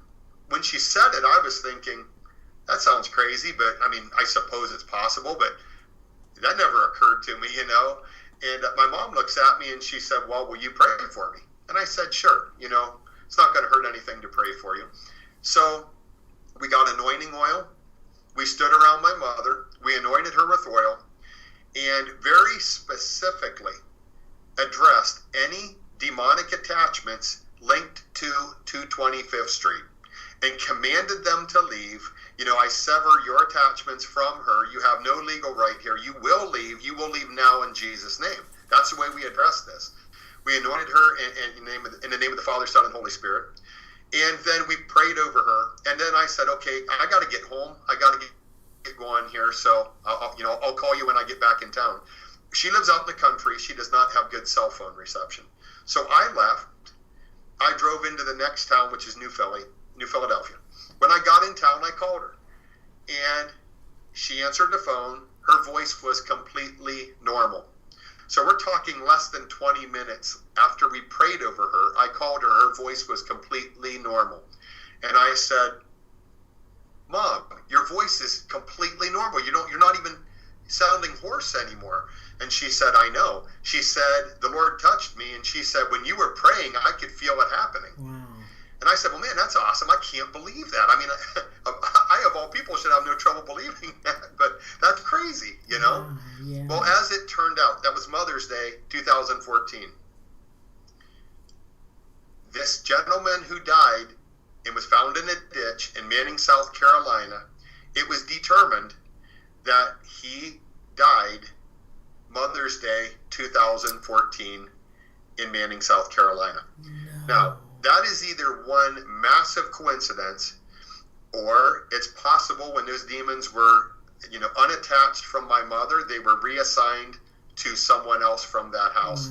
when she said it, I was thinking, that sounds crazy, but I suppose it's possible, but that never occurred to me, And my mom looks at me and she said, well, will you pray for me? And I said, sure, it's not going to hurt anything to pray for you. So we got anointing oil. We stood around my mother. We anointed her with oil and very specifically addressed any demonic attachments linked to 225th Street and commanded them to leave. I sever your attachments from her. You have no legal right here. You will leave. You will leave now in Jesus' name. That's the way we addressed this. We anointed her in the name of the Father, Son, and Holy Spirit. And then we prayed over her. And then I said, okay, I got to get home. I got to get going here. So, I'll call you when I get back in town. She lives out in the country. She does not have good cell phone reception. So I left. I drove into the next town, which is New Philadelphia. When I got in town, I called her. And she answered the phone. Her voice was completely normal. So we're talking less than 20 minutes after we prayed over her. I called her. Her voice was completely normal. And I said, Mom, your voice is completely normal. You're not even sounding hoarse anymore. And she said, I know. She said, the Lord touched me. And she said, when you were praying, I could feel it happening. Wow. And I I said, well, man, that's awesome. I can't believe that. I mean, I of all people should have no trouble believing that, but that's crazy, you know? Yeah. Well, as it turned out, that was Mother's Day, 2014. This gentleman who died and was found in a ditch in Manning, South Carolina, it was determined that he died Mother's Day 2014 in Manning, South Carolina. No. Now, that is either one massive coincidence, or it's possible when those demons were, unattached from my mother, they were reassigned to someone else from that house.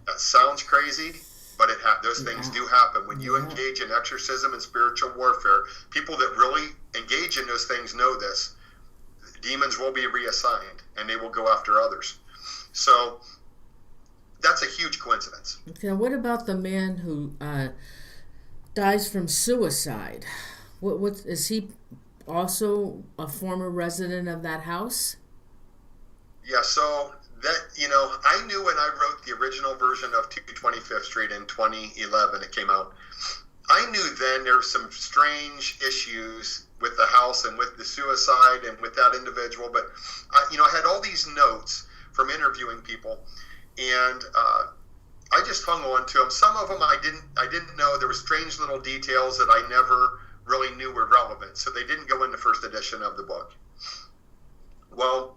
That sounds crazy, but those things do happen. When you engage in exorcism and spiritual warfare, people that really engage in those things know this. Demons will be reassigned, and they will go after others. So that's a huge coincidence. Okay, what about the man who dies from suicide? What is he also a former resident of that house? Yeah, so that, I knew when I wrote the original version of 225th Street in 2011, it came out, I knew then there were some strange issues with the house and with the suicide and with that individual, but I had all these notes from interviewing people, and I just hung on to them. Some of them I didn't know. There were strange little details that I never really knew were relevant, so they didn't go in the first edition of the book. Well,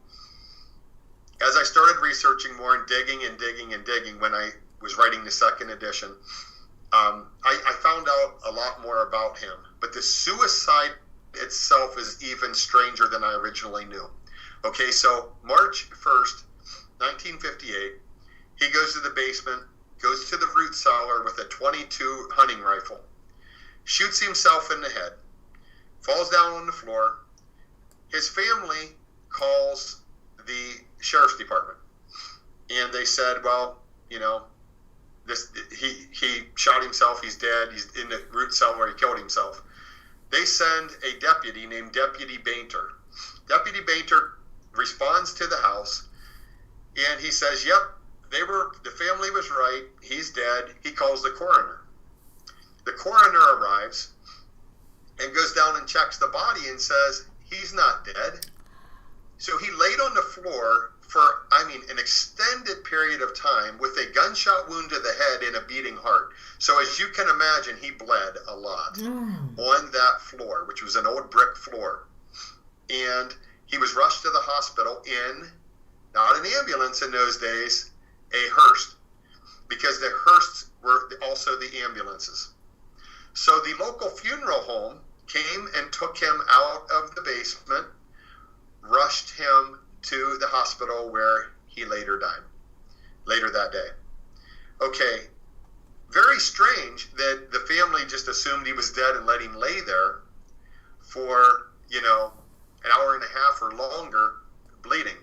as I started researching more and digging when I was writing the second edition, I found out a lot more about him. But the suicide itself is even stranger than I originally knew. Okay, so March 1st, 1958, he goes to the basement, goes to the root cellar with a .22 hunting rifle, shoots himself in the head, falls down on the floor. His family calls the sheriff's department, and they said, well, he shot himself, he's dead, he's in the root cellar where he killed himself. They send a deputy named Deputy Bainter. Deputy Bainter responds to the house, and he says, yep, the family was right, he's dead. He calls the coroner. The coroner arrives and goes down and checks the body and says, he's not dead. So he laid on the floor for, an extended period of time with a gunshot wound to the head and a beating heart. So as you can imagine, he bled a lot on that floor, which was an old brick floor. And he was rushed to the hospital in, not an ambulance in those days, a hearse, because the hearses were also the ambulances. So the local funeral home came and took him out of the basement, rushed him to the hospital where he later died, later that day. Okay, very strange that the family just assumed he was dead and let him lay there for, an hour and a half or longer bleeding.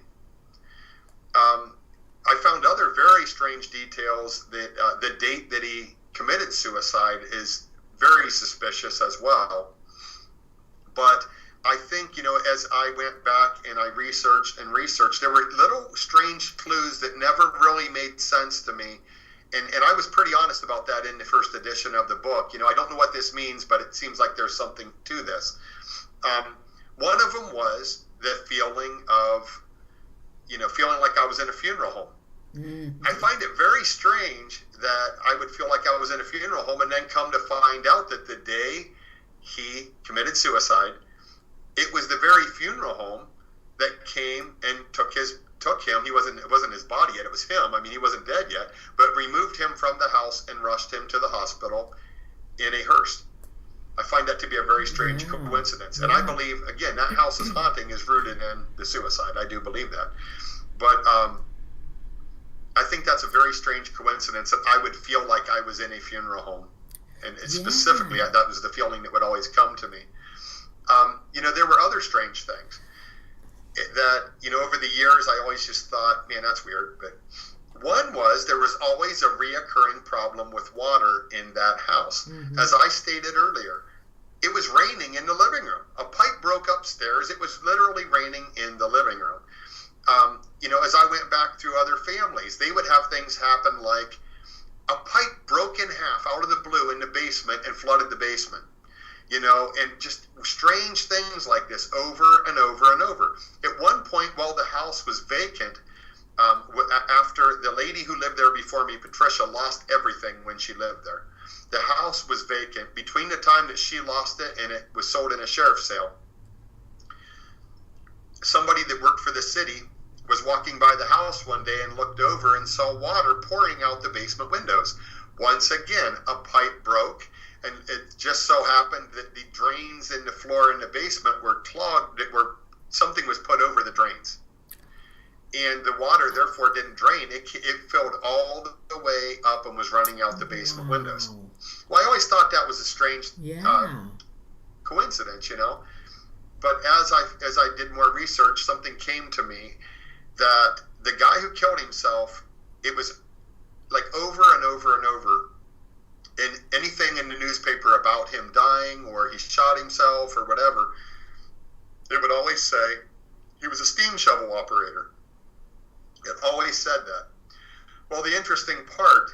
I found other very strange details that the date that he committed suicide is very suspicious as well. But I think, as I went back and I researched, there were little strange clues that never really made sense to me. And I was pretty honest about that in the first edition of the book. I don't know what this means, but it seems like there's something to this. One of them was the feeling of, feeling like I was in a funeral home. I find it very strange that I would feel like I was in a funeral home and then come to find out that the day he committed suicide, it was the very funeral home that came and took him. It wasn't his body yet, it was him. He wasn't dead yet, but removed him from the house and rushed him to the hospital in a hearse. I find that to be a very strange coincidence. And I believe, again, that house's haunting is rooted in the suicide. I do believe that. But I think that's a very strange coincidence that I would feel like I was in a funeral home. And specifically, that was the feeling that would always come to me. There were other strange things that, over the years, I always just thought, man, that's weird. But one was there was always a reoccurring problem with water in that house. As I stated earlier, it was raining in the living room. A pipe broke upstairs. It was literally raining in the living room. As I went back through other families, they would have things happen like a pipe broke in half out of the blue in the basement and flooded the basement. You know, and just strange things like this over and over and over. At one point, while the house was vacant, after the lady who lived there before me, Patricia, lost everything when she lived there. The house was vacant between the time that she lost it and it was sold in a sheriff's sale. Somebody that worked for the city was walking by the house one day and looked over and saw water pouring out the basement windows. Once again, a pipe broke, and it just so happened that the drains in the floor in the basement were clogged, something was put over the drains. And the water, therefore, didn't drain. It filled all the way up and was running out the basement windows. Well, I always thought that was a strange coincidence, you know. But as I did more research, something came to me that the guy who killed himself, it was like over and over and over, and anything in the newspaper about him dying or he shot himself or whatever, it would always say he was a steam shovel operator. It always said that. Well, the interesting part,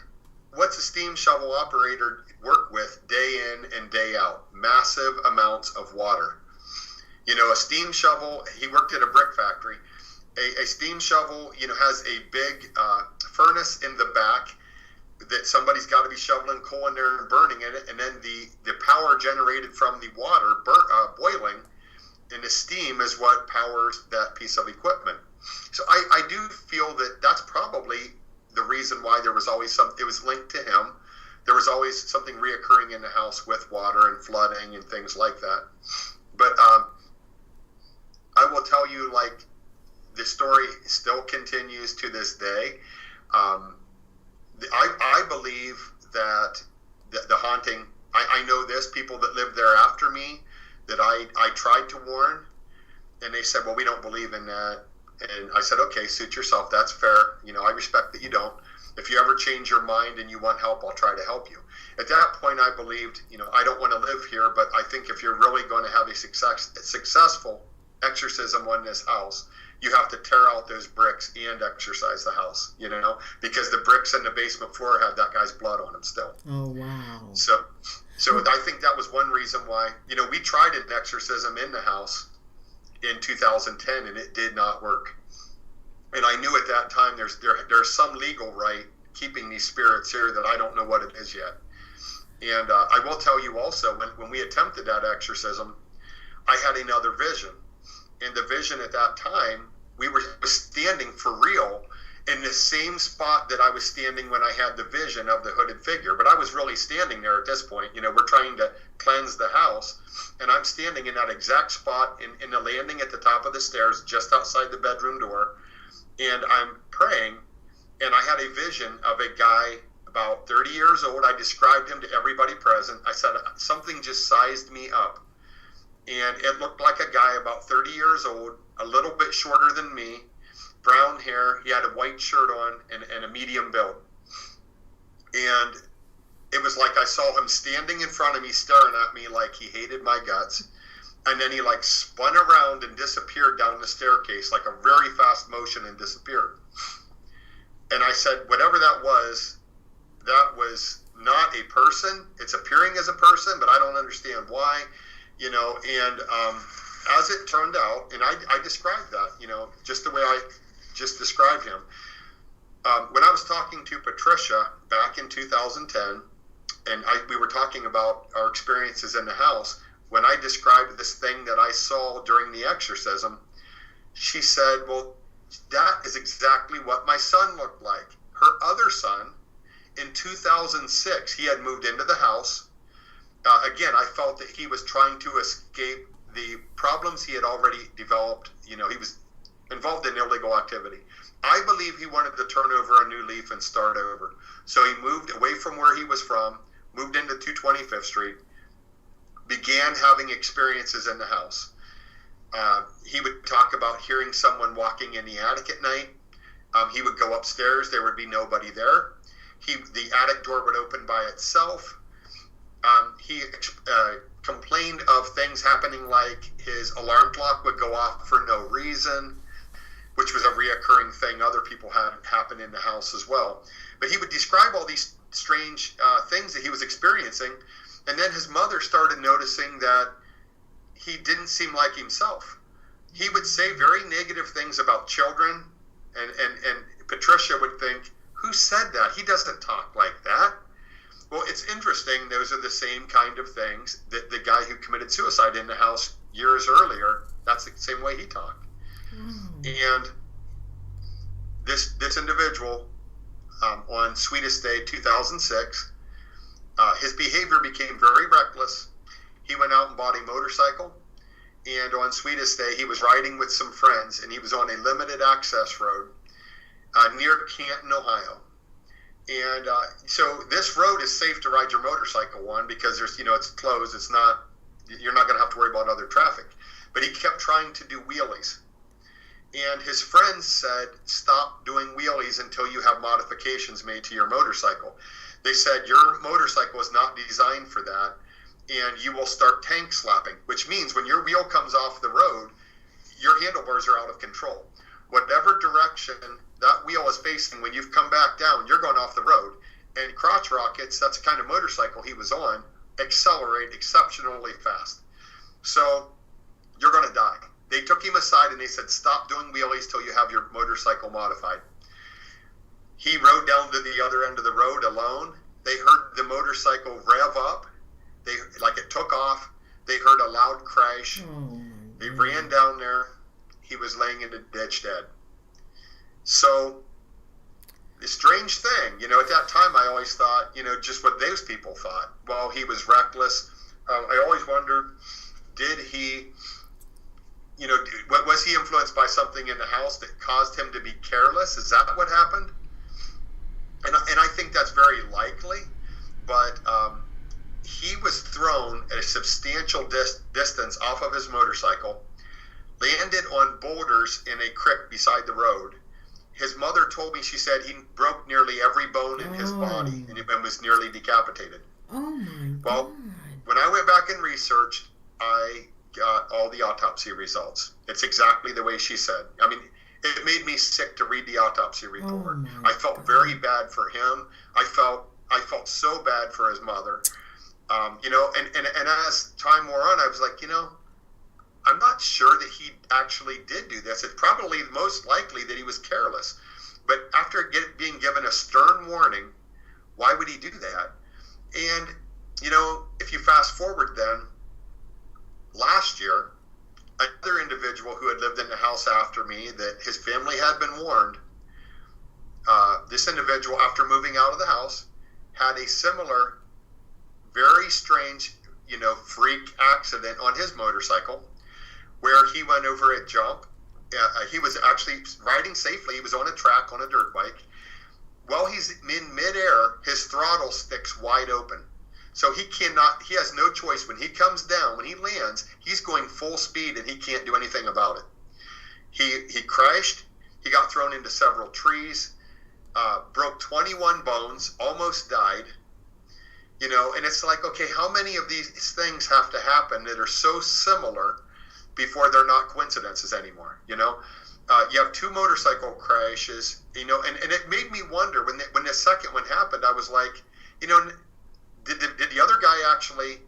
what's a steam shovel operator work with day in and day out? Massive amounts of water. You know, a steam shovel, he worked at a brick factory. A steam shovel, you know, has a big furnace in the back that somebody's got to be shoveling coal in there and burning in it, and then the power generated from the water boiling, and the steam is what powers that piece of equipment. So I do feel that that's probably the reason why there was always it was linked to him. There was always something reoccurring in the house with water and flooding and things like that. But I will tell you, like, the story still continues to this day. I believe that the haunting, I know this, people that lived there after me that I tried to warn, and they said, well, we don't believe in that. And I said, okay, suit yourself. That's fair. You know, I respect that you don't. If you ever change your mind and you want help, I'll try to help you. At that point, I believed, you know, I don't want to live here, but I think if you're really going to have a successful exorcism on this house, you have to tear out those bricks and exorcise the house, you know, because the bricks in the basement floor had that guy's blood on them still. Oh, wow. So I think that was one reason why, you know, we tried an exorcism in the house in 2010 and it did not work. And I knew at that time there's some legal right keeping these spirits here that I don't know what it is yet. And I will tell you also, when we attempted that exorcism, I had another vision. And the vision at that time, we were standing for real in the same spot that I was standing when I had the vision of the hooded figure. But I was really standing there at this point. You know, we're trying to cleanse the house. And I'm standing in that exact spot in the landing at the top of the stairs, just outside the bedroom door. And I'm praying. And I had a vision of a guy about 30 years old. I described him to everybody present. I said, something just sized me up. And it looked like a guy about 30 years old, a little bit shorter than me, brown hair. He had a white shirt on and a medium build. And it was like I saw him standing in front of me, staring at me like he hated my guts. And then he like spun around and disappeared down the staircase, like a very fast motion, and disappeared. And I said, whatever that was not a person. It's appearing as a person, but I don't understand why. You know, and as it turned out, and I described that, you know, just the way I just described him. When I was talking to Patricia back in 2010, and we were talking about our experiences in the house, when I described this thing that I saw during the exorcism, she said, well, that is exactly what my son looked like. Her other son, in 2006, he had moved into the house. Again, I felt that he was trying to escape the problems he had already developed. You know, he was involved in illegal activity. I believe he wanted to turn over a new leaf and start over. So he moved away from where he was from, moved into 225th Street, began having experiences in the house. He would talk about hearing someone walking in the attic at night. He would go upstairs. There would be nobody there. The attic door would open by itself. He complained of things happening like his alarm clock would go off for no reason, which was a reoccurring thing other people had happen in the house as well. But he would describe all these strange things that he was experiencing. And then his mother started noticing that he didn't seem like himself. He would say very negative things about children, and Patricia would think, who said that? He doesn't talk like that. Well, it's interesting. Those are the same kind of things that the guy who committed suicide in the house years earlier, that's the same way he talked. And this individual, on Sweetest Day 2006, his behavior became very reckless. He went out and bought a motorcycle, and on Sweetest Day he was riding with some friends, and he was on a limited access road near Canton, Ohio. And so this road is safe to ride your motorcycle on because there's, it's closed. It's not, you're not going to have to worry about other traffic. But he kept trying to do wheelies. And his friends said, stop doing wheelies until you have modifications made to your motorcycle. They said, your motorcycle is not designed for that, and you will start tank slapping, which means when your wheel comes off the road, your handlebars are out of control. Whatever direction that wheel is facing, when you've come back down, you're going off the road. And crotch rockets, that's the kind of motorcycle he was on, accelerate exceptionally fast. So you're going to die. They took him aside and they said, stop doing wheelies till you have your motorcycle modified. He rode down to the other end of the road alone. They heard the motorcycle rev up. It took off. They heard a loud crash. They ran down there. He was laying in the ditch dead. So, the strange thing, at that time I always thought, just what those people thought. Well, he was reckless. I always wondered, did he, was he influenced by something in the house that caused him to be careless? Is that what happened? And I think that's very likely, but he was thrown at a substantial distance off of his motorcycle, landed on boulders in a creek beside the road. His mother told me, she said he broke nearly every bone in his body and was nearly decapitated. Oh my God. Well, when I went back and researched, I got all the autopsy results. It's exactly the way she said. I mean, it made me sick to read the autopsy report. I felt very bad for him. I felt so bad for his mother. And as time wore on, I was like, I'm not sure that he actually did do this. It's probably most likely that he was careless. But after being given a stern warning, why would he do that? And, if you fast forward then, last year, another individual who had lived in the house after me, that his family had been warned, this individual, after moving out of the house, had a similar, very strange, freak accident on his motorcycle, where he went over a jump. He was actually riding safely. He was on a track on a dirt bike. While he's in midair, his throttle sticks wide open. So he has no choice. When he comes down, when he lands, he's going full speed and he can't do anything about it. He crashed. He got thrown into several trees, broke 21 bones, almost died. And it's like, okay, how many of these things have to happen that are so similar before they're not coincidences anymore? You have two motorcycle crashes, and it made me wonder when the second one happened. I was like, did the other guy actually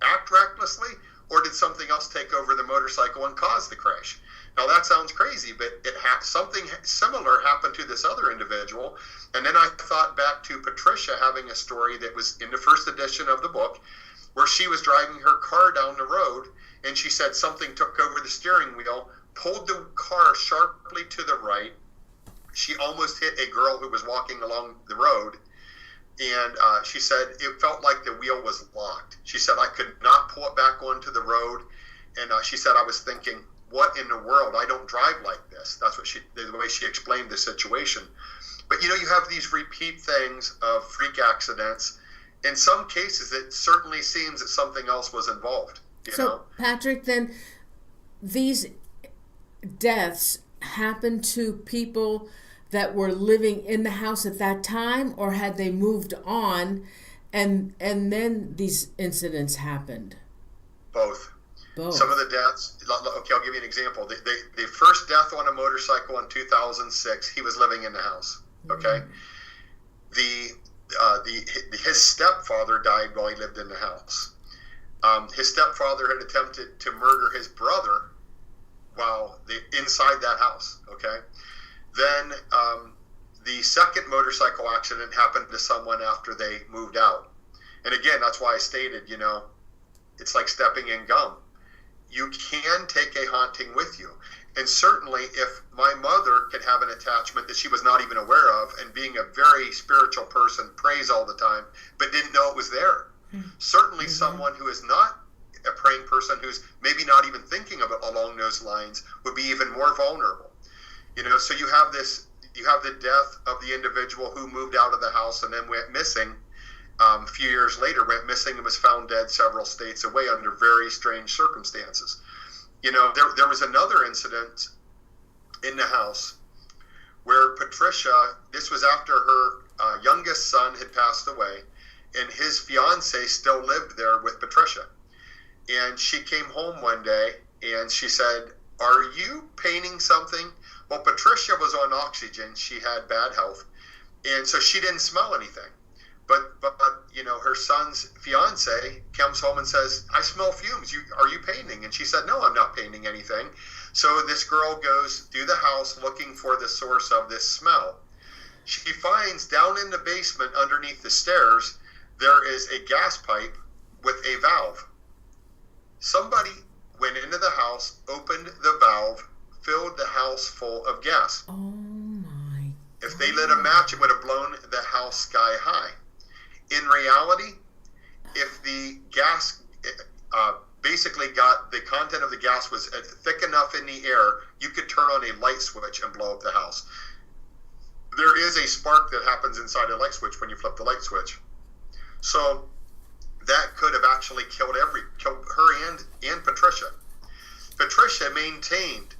act recklessly, or did something else take over the motorcycle and cause the crash? Now that sounds crazy, but something similar happened to this other individual. And then I thought back to Patricia having a story that was in the first edition of the book, where she was driving her car down the road, and she said something took over the steering wheel, pulled the car sharply to the right. She almost hit a girl who was walking along the road, and she said it felt like the wheel was locked. She said, I could not pull it back onto the road, and she said, I was thinking, what in the world? I don't drive like this. That's the way she explained the situation. But you have these repeat things of freak accidents. In some cases, it certainly seems that something else was involved. Patrick, then these deaths happened to people that were living in the house at that time, or had they moved on and then these incidents happened? Both. Some of the deaths, okay, I'll give you an example. The first death on a motorcycle in 2006, he was living in the house, okay? his stepfather died while he lived in the house. His stepfather had attempted to murder his brother while inside that house. Okay, then the second motorcycle accident happened to someone after they moved out. And again, that's why I stated, it's like stepping in gum. You can take a haunting with you. And certainly if my mother could have an attachment that she was not even aware of, and being a very spiritual person, prays all the time, but didn't know it was there. Certainly someone who is not a praying person, who's maybe not even thinking of it along those lines, would be even more vulnerable. So you have the death of the individual who moved out of the house and then went missing. A few years later, went missing and was found dead several states away under very strange circumstances. There was another incident in the house where Patricia, this was after her youngest son had passed away, and his fiance still lived there with Patricia. And she came home one day and she said, "Are you painting something?" Well, Patricia was on oxygen. She had bad health, and so she didn't smell anything. But her son's fiance comes home and says, "I smell fumes. Are you painting?" And she said, "No, I'm not painting anything." So this girl goes through the house looking for the source of this smell. She finds down in the basement underneath the stairs, there is a gas pipe with a valve. Somebody went into the house, opened the valve, filled the house full of gas. Oh my God. If they lit a match, it would have blown the house sky high. In reality, if the gas basically got the content of the gas was thick enough in the air, you could turn on a light switch and blow up the house. There is a spark that happens inside a light switch when you flip the light switch. So that could have actually killed her and Patricia. Patricia maintained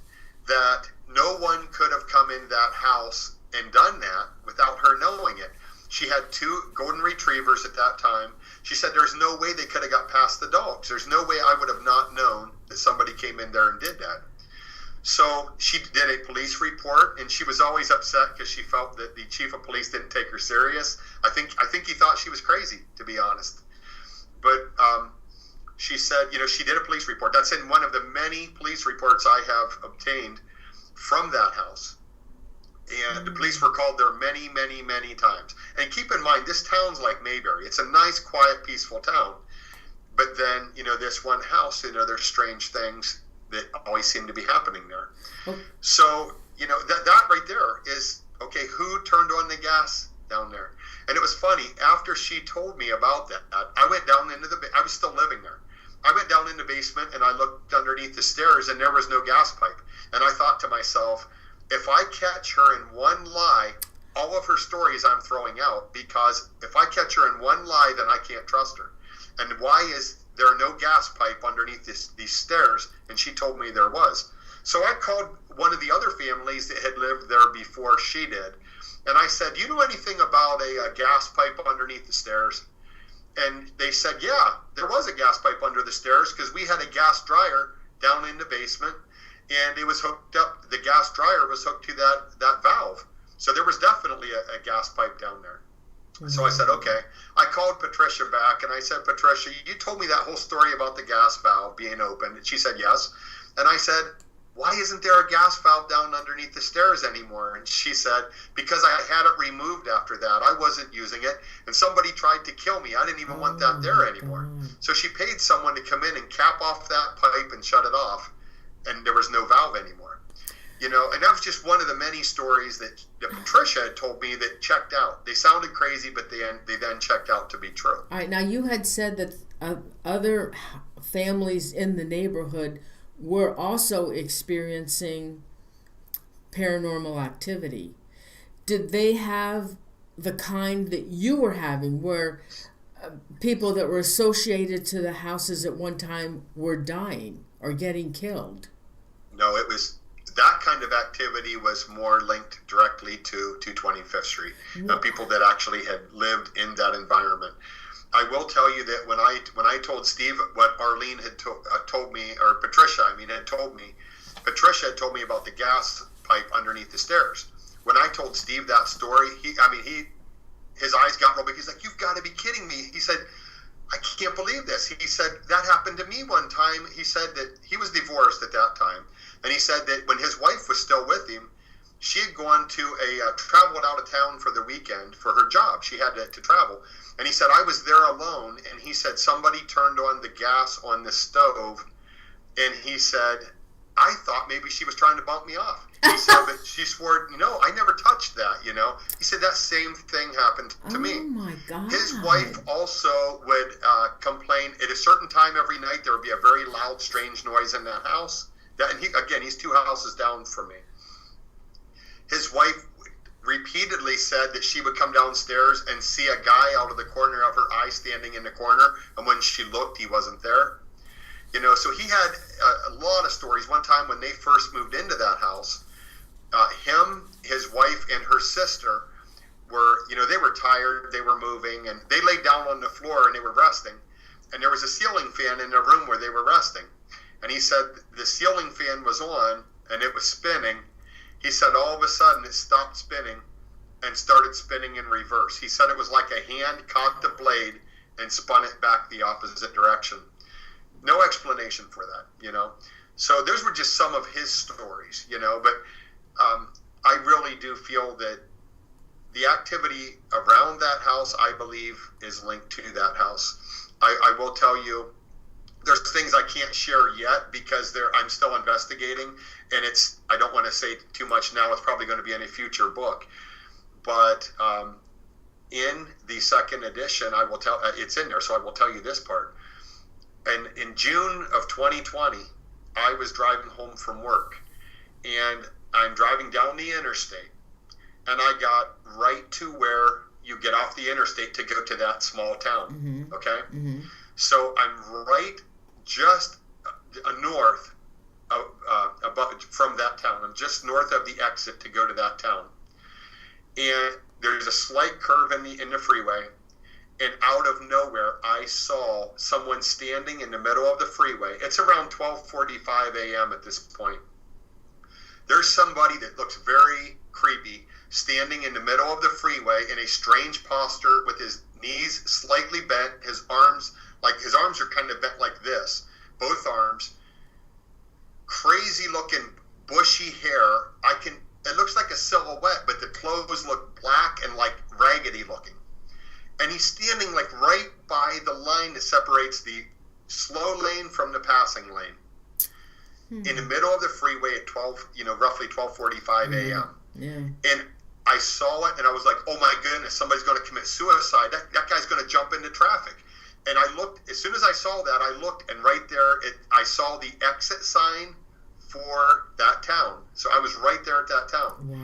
that no one could have come in that house and done that without her knowing it. She had 2 golden retrievers at that time. She said there's no way they could have got past the dogs. There's no way I would have not known that somebody came in there and did that. So she did a police report, and she was always upset because she felt that the chief of police didn't take her serious. I think he thought she was crazy, to be honest. But she said, she did a police report. That's in one of the many police reports I have obtained from that house. And the police were called there many, many, many times. And keep in mind, this town's like Mayberry. It's a nice, quiet, peaceful town. But then, this one house, there's strange things that always seem to be happening there. Oh. So, that right there is, okay, who turned on the gas down there? And it was funny, after she told me about that, I went down into I was still living there. I went down in the basement and I looked underneath the stairs and there was no gas pipe. And I thought to myself, if I catch her in one lie, all of her stories I'm throwing out, because if I catch her in one lie, then I can't trust her. And why is there no gas pipe underneath these stairs? And she told me there was. So I called one of the other families that had lived there before she did. And I said, "Do you know anything about a gas pipe underneath the stairs?" And they said, "Yeah, there was a gas pipe under the stairs because we had a gas dryer down in the basement. And it was hooked up, the gas dryer was hooked to that valve. So there was definitely a gas pipe down there." Mm-hmm. So I said, okay. I called Patricia back and I said, "Patricia, you told me that whole story about the gas valve being open." And she said, "Yes." And I said, "Why isn't there a gas valve down underneath the stairs anymore?" And she said, "Because I had it removed after that. I wasn't using it. And somebody tried to kill me. I didn't even want that there anymore." So she paid someone to come in and cap off that pipe and shut it off. And there was no valve anymore. And that was just one of the many stories that Patricia had told me that checked out. They sounded crazy, but they then checked out to be true. All right, now you had said that other families in the neighborhood were also experiencing paranormal activity. Did they have the kind that you were having, where people that were associated to the houses at one time were dying or getting killed? No, it was that kind of activity was more linked directly to 25th Street. People that actually had lived in that environment. I will tell you that when I told Steve what Arlene had told me, or Patricia, had told me, Patricia had told me about the gas pipe underneath the stairs. When I told Steve that story, he his eyes got real big. He's like, "You've got to be kidding me." He said, "I can't believe this." He said, "That happened to me one time." He said that he was divorced at that time. And he said that when his wife was still with him, she had gone to traveled out of town for the weekend for her job. She had to travel. And he said, "I was there alone." And he said, somebody turned on the gas on the stove. And he said, "I thought maybe she was trying to bump me off." He said, but she swore, "No, I never touched that, you know." He said, that same thing happened to me. Oh, my God. His wife also would complain at a certain time every night. There would be a very loud, strange noise in that house. And he's 2 houses down from me. His wife repeatedly said that she would come downstairs and see a guy out of the corner of her eye standing in the corner. And when she looked, he wasn't there. You know, so he had a lot of stories. One time when they first moved into that house, him, his wife, and her sister were, you know, they were tired, they were moving, and they laid down on the floor and they were resting. And there was a ceiling fan in the room where they were resting. And he said the ceiling fan was on and it was spinning. He said all of a sudden it stopped spinning and started spinning in reverse. He said it was like a hand caught the blade and spun it back the opposite direction. No explanation for that, you know. So those were just some of his stories, you know. But I really do feel that the activity around that house, I believe, is linked to that house. I will tell you, there's things I can't share yet because I'm still investigating, and I don't want to say too much now. It's probably going to be in a future book. But in the second edition, I will tell it's in there, so I will tell you this part. And in June of 2020, I was driving home from work, and I'm driving down the interstate, and I got right to where you get off the interstate to go to that small town. Mm-hmm. Okay? Mm-hmm. So I'm right just north from that town. I'm just north of the exit to go to that town. And there's a slight curve in the freeway. And out of nowhere, I saw someone standing in the middle of the freeway. It's around 12:45 a.m. at this point. There's somebody that looks very creepy standing in the middle of the freeway in a strange posture with his knees slightly bent, his arms are kind of bent like this, both arms, crazy looking bushy hair. It looks like a silhouette, but the clothes look black and like raggedy looking. And he's standing like right by the line that separates the slow lane from the passing lane. In the middle of the freeway at roughly 12:45 a.m. Yeah. And I saw it and I was like, oh my goodness, somebody's going to commit suicide. That guy's going to jump into traffic. And I looked, as soon as I saw that, I looked, and right there, I saw the exit sign for that town. So I was right there at that town. Wow.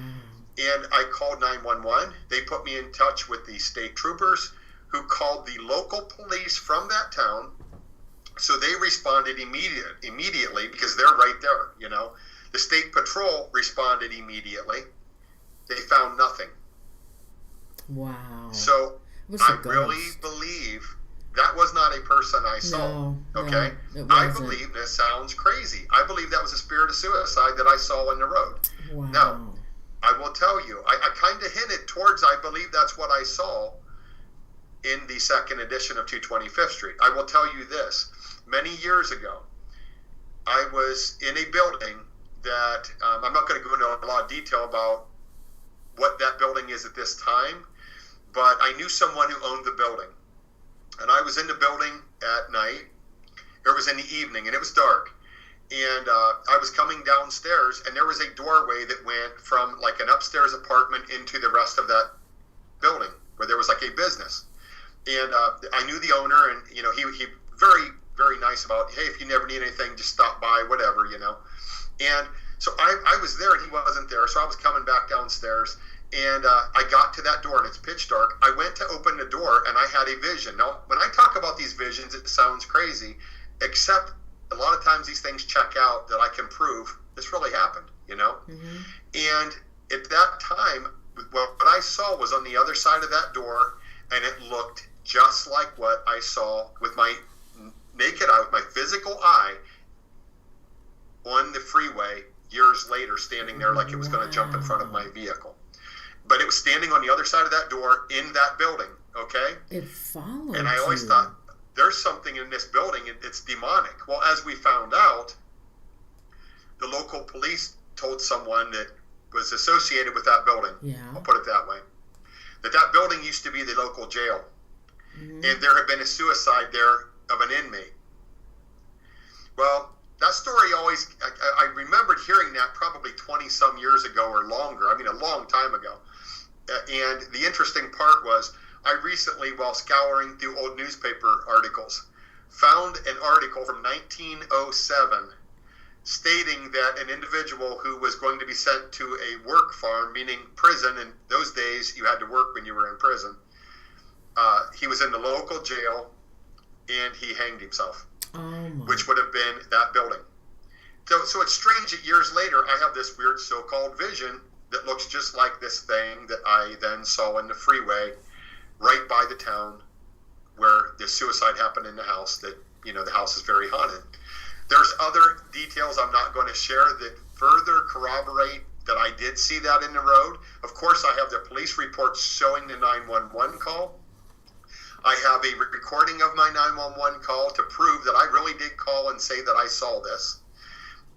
And I called 911. They put me in touch with the state troopers, who called the local police from that town. So they responded immediately because they're right there, you know. The state patrol responded immediately. They found nothing. Wow. So I really believe that was not a person I saw. Okay? No, I believe this sounds crazy. I believe that was a spirit of suicide that I saw on the road. Wow. Now, I will tell you, I kind of hinted towards, I believe that's what I saw in the second edition of 225th Street. I will tell you this. Many years ago, I was in a building that, I'm not going to go into a lot of detail about what that building is at this time, but I knew someone who owned the building. And I was in the building at night. It was in the evening, and it was dark. And I was coming downstairs, and there was a doorway that went from like an upstairs apartment into the rest of that building, where there was like a business. And I knew the owner, and you know, he very, very nice about, hey, if you never need anything, just stop by, whatever, you know. And so I was there, and he wasn't there, so I was coming back downstairs, and I got to that door, and it's pitch dark. I went to open the door, and I had a vision. Now, when I talk about these visions, it sounds crazy, except a lot of times these things check out that I can prove this really happened, you know? Mm-hmm. And at that time, what I saw was on the other side of that door, and it looked just like what I saw with my naked eye, with my physical eye, on the freeway years later, standing there like it was going to jump in front of my vehicle. but it was standing on the other side of that door in that building, okay? It followed And I always you. thought, there's something in this building, it's demonic. Well, as we found out, the local police told someone that was associated with that building, I'll put it that way, that building used to be the local jail. And there had been a suicide there of an inmate. Well, that story always, I remembered hearing that probably 20-some years ago or longer. I mean, a long time ago. And the interesting part was, I recently, while scouring through old newspaper articles, found an article from 1907 stating that an individual who was going to be sent to a work farm, meaning prison, in those days you had to work when you were in prison, he was in the local jail and he hanged himself, which would have been that building. So it's strange that years later I have this weird so-called vision that looks just like this thing that I then saw in the freeway right by the town where the suicide happened in the house, that, the house is very haunted. There's other details I'm not going to share that further corroborate that I did see that in the road. Of course, I have the police reports showing the 911 call. I have a recording of my 911 call to prove that I really did call and say that I saw this.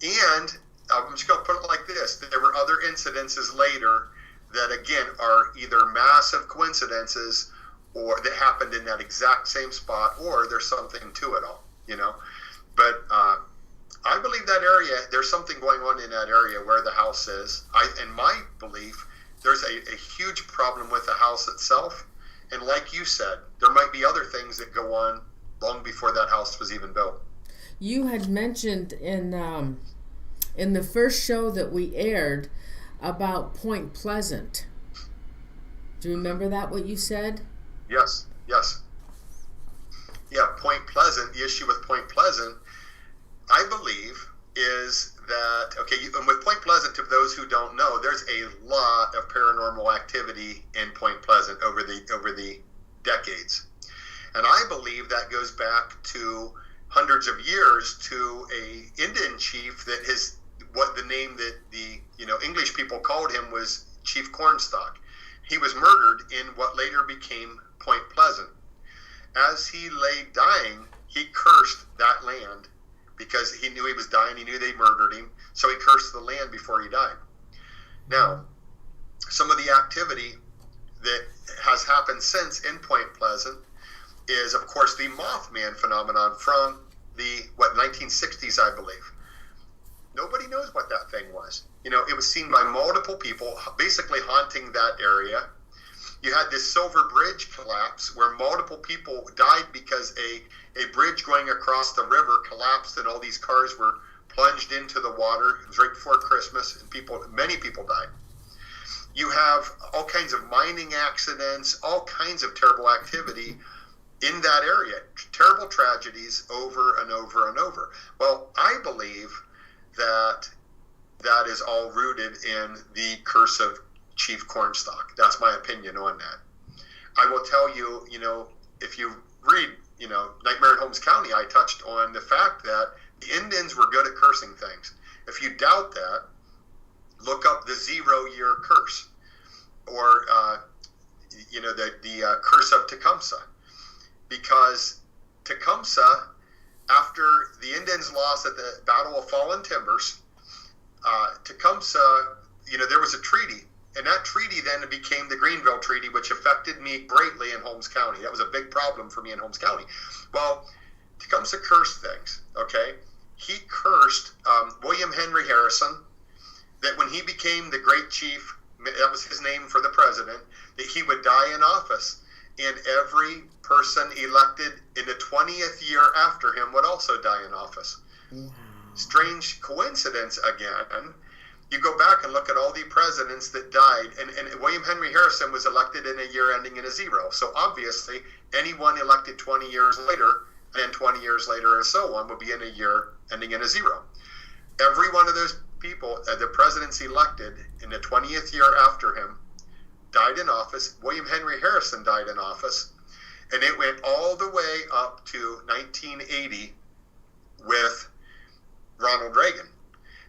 And I'm just going to put it like this, that there were other incidences later that, again, are either massive coincidences or that happened in that exact same spot, or there's something to it all, But I believe that area, there's something going on in that area where the house is. In my belief, there's a huge problem with the house itself. And like you said, there might be other things that go on long before that house was even built. You had mentioned in the first show that we aired about Point Pleasant. Do you remember that, what you said? Yes. Yeah, Point Pleasant, the issue with Point Pleasant, I believe, is that, and with Point Pleasant, to those who don't know, there's a lot of paranormal activity in Point Pleasant over the decades. And I believe that goes back to hundreds of years to a Indian chief that what the name that the English people called him was Chief Cornstalk. He was murdered in what later became Point Pleasant. As he lay dying, he cursed that land because he knew he was dying. He knew they murdered him, so he cursed the land before he died. Now, some of the activity that has happened since in Point Pleasant is, of course, the Mothman phenomenon from the 1960s, I believe. Nobody knows what that thing was. It was seen by multiple people, basically haunting that area. You had this Silver Bridge collapse where multiple people died because a bridge going across the river collapsed and all these cars were plunged into the water. It was right before Christmas and many people died. You have all kinds of mining accidents, all kinds of terrible activity in that area. Terrible tragedies over and over and over. Well, I believe that is all rooted in the curse of Chief Cornstalk. That's my opinion on that. I will tell you, if you read, Nightmare in Holmes County, I touched on the fact that the Indians were good at cursing things. If you doubt that, look up the 0-year curse, or the curse of Tecumseh, because Tecumseh, after the Indians lost at the Battle of Fallen Timbers, Tecumseh, there was a treaty, and that treaty then became the Greenville Treaty, which affected me greatly in Holmes County. That was a big problem for me in Holmes County. Well, Tecumseh cursed things, okay? He cursed William Henry Harrison, that when he became the great chief, that was his name for the president, that he would die in office, and every person elected in the 20th year after him would also die in office. Wow. Strange coincidence again. You go back and look at all the presidents that died, and William Henry Harrison was elected in a year ending in a 0. So obviously, anyone elected 20 years later, and 20 years later, and so on, would be in a year ending in a 0. Every one of those people, the presidents elected in the 20th year after him, died in office. William Henry Harrison died in office, and it went all the way up to 1980 with Ronald Reagan.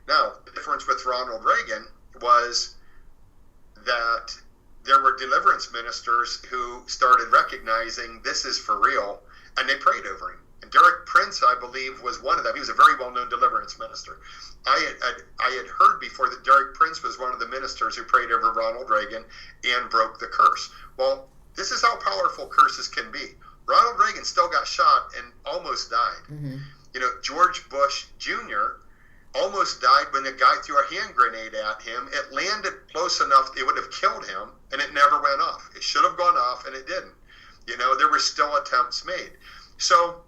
Now, the difference with Ronald Reagan was that there were deliverance ministers who started recognizing this is for real, and they prayed over him. And Derek Prince, I believe, was one of them. He was a very well-known deliverance minister. I had heard before that Derek Prince was one of the ministers who prayed over Ronald Reagan and broke the curse. Well, this is how powerful curses can be. Ronald Reagan still got shot and almost died. Mm-hmm. George Bush Jr. almost died when a guy threw a hand grenade at him. It landed close enough it would have killed him, and it never went off. It should have gone off, and it didn't. There were still attempts made. So,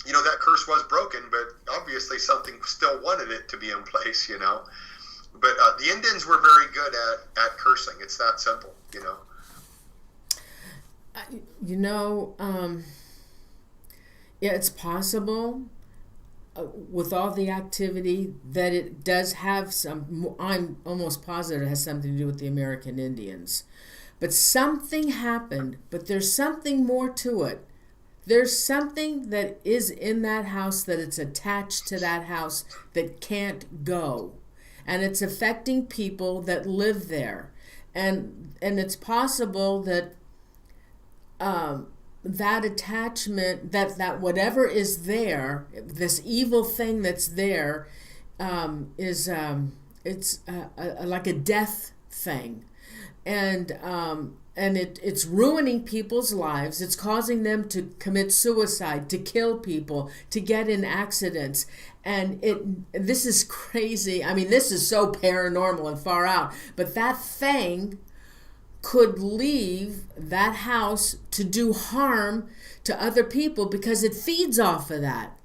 that curse was broken, but obviously something still wanted it to be in place, But the Indians were very good at cursing. It's that simple, Yeah, it's possible with all the activity that it does have I'm almost positive it has something to do with the American Indians. But something happened, but there's something more to it. There's something that is in that house, that it's attached to that house, that can't go. And it's affecting people that live there. And it's possible that that attachment, that whatever is there, this evil thing that's there, is it's like a death thing, and it's ruining people's lives. It's causing them to commit suicide, to kill people, to get in accidents, and this is crazy. I mean, this is so paranormal and far out, but that thing could leave that house to do harm to other people because it feeds off of that.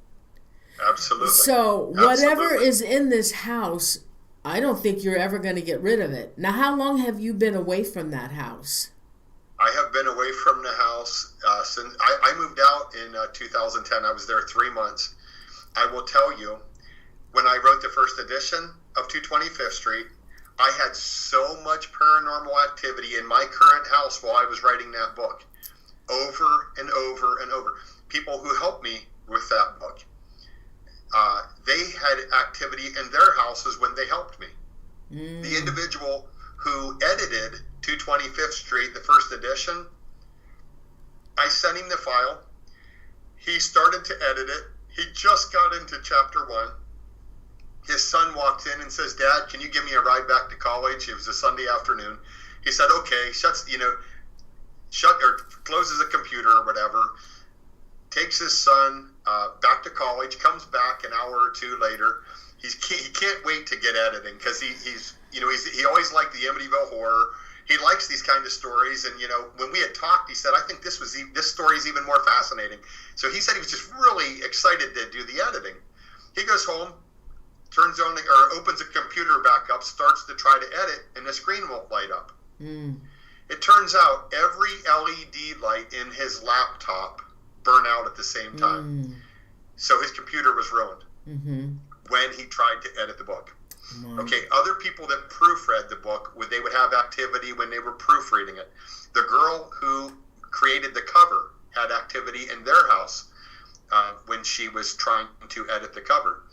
Absolutely. So whatever is in this house, I don't think you're ever going to get rid of it. Now, how long have you been away from that house? I have been away from the house since I moved out in 2010. I was there 3 months. I will tell you, when I wrote the first edition of 225th Street, I had so much paranormal activity in my current house while I was writing that book, over and over and over. People who helped me with that book, they had activity in their houses when they helped me. The individual who edited 225th Street, the first edition, I sent him the file. He started to edit it. He just got into chapter 1. His son walked in and says, "Dad, can you give me a ride back to college?" It was a Sunday afternoon. He said, "Okay." Closes the computer or whatever, takes his son back to college, comes back an hour or two later. He can't wait to get editing because he always liked the Amityville Horror. He likes these kind of stories, and when we had talked, he said, "I think this story is even more fascinating." So he said he was just really excited to do the editing. He goes home, turns on or opens a computer back up, starts to try to edit, and the screen won't light up. It turns out every LED light in his laptop burned out at the same time. So his computer was ruined when he tried to edit the book. Okay, other people that proofread the book, they would have activity when they were proofreading it. The girl who created the cover had activity in their house when she was trying to edit the cover.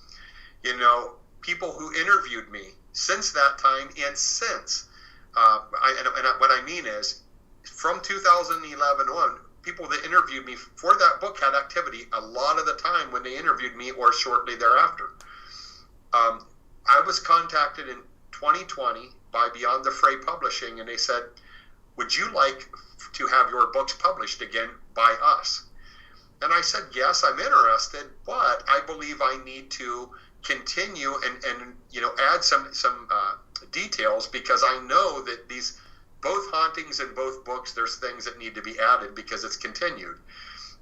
People who interviewed me since that time and since, what I mean is, from 2011 on, people that interviewed me for that book had activity a lot of the time when they interviewed me or shortly thereafter. I was contacted in 2020 by Beyond the Fray Publishing, and they said, "Would you like to have your books published again by us?" And I said, "Yes, I'm interested, but I believe I need to continue and add some details, because I know that these both hauntings and both books, there's things that need to be added because it's continued."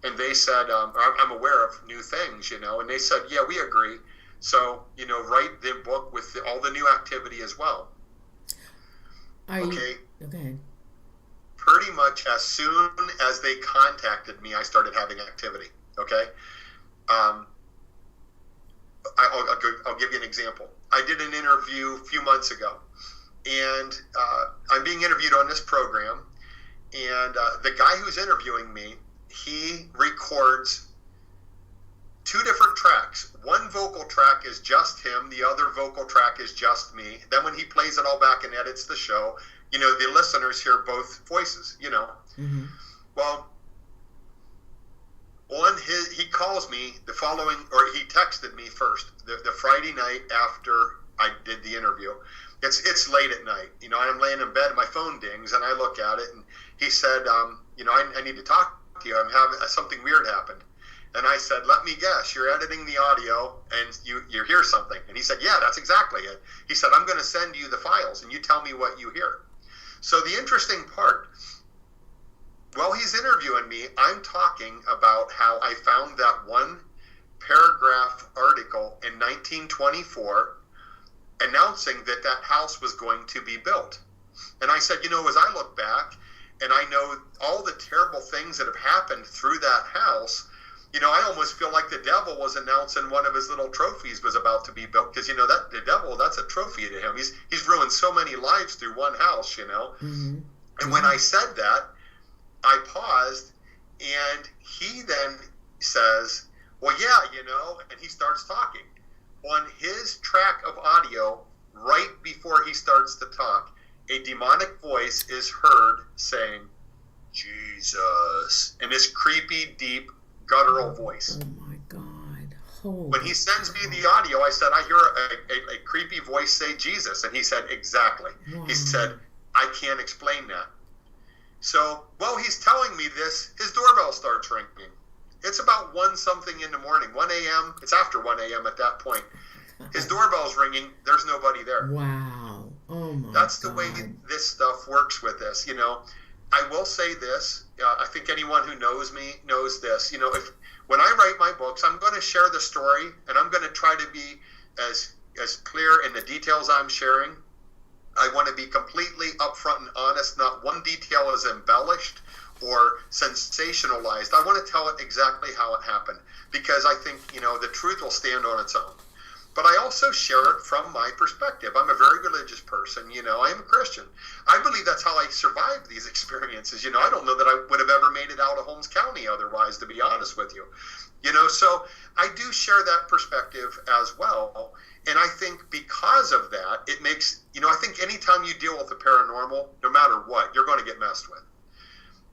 And they said, "I'm aware of new things, and they said, "Yeah, we agree. So, write the book with all the new activity as well." Okay. Pretty much as soon as they contacted me, I started having activity. Okay. I'll give you an example. I did an interview a few months ago, and I'm being interviewed on this program, and the guy who's interviewing me, he records 2 different tracks, one vocal track is just him. The other vocal track is just me. Then when he plays it all back and edits the show, the listeners hear both voices, Mm-hmm. Well, he calls me the following, or he texted me first, the Friday night after I did the interview. It's late at night, I'm laying in bed, my phone dings, and I look at it, and he said, I need to talk to you. I'm having something weird happened. And I said, let me guess, you're editing the audio and you hear something. And he said, yeah, that's exactly it. He said, I'm going to send you the files and you tell me what you hear. So the interesting part, while he's interviewing me, I'm talking about how I found that one paragraph article in 1924 announcing that house was going to be built. And I said, as I look back and I know all the terrible things that have happened through that house, I almost feel like the devil was announcing one of his little trophies was about to be built, because that the devil, that's a trophy to him. He's ruined so many lives through one house, Mm-hmm. And when I said that, I paused, and he then says, well, yeah, and he starts talking. On his track of audio, right before he starts to talk, a demonic voice is heard saying, Jesus, in this creepy, deep, guttural voice. Oh my God. Holy when he sends me the audio, I said, I hear a creepy voice say Jesus. And he said, exactly. Wow. He said, I can't explain that. So while he's telling me this, his doorbell starts ringing. It's about 1 something in the morning, 1 a.m. It's after 1 a.m. at that point. His doorbell's ringing. There's nobody there. Wow. Oh my That's the God. way this stuff works with this. I will say this. I think anyone who knows me knows this. When I write my books, I'm going to share the story, and I'm going to try to be as clear in the details I'm sharing. I want to be completely upfront and honest. Not one detail is embellished or sensationalized. I want to tell it exactly how it happened, because I think, the truth will stand on its own. But I also share it from my perspective. I'm a very religious person. I am a Christian. I believe that's how I survived these experiences. I don't know that I would have ever made it out of Holmes County otherwise, to be honest with you. So I do share that perspective as well. And I think because of that, it makes, I think anytime you deal with the paranormal, no matter what, you're going to get messed with.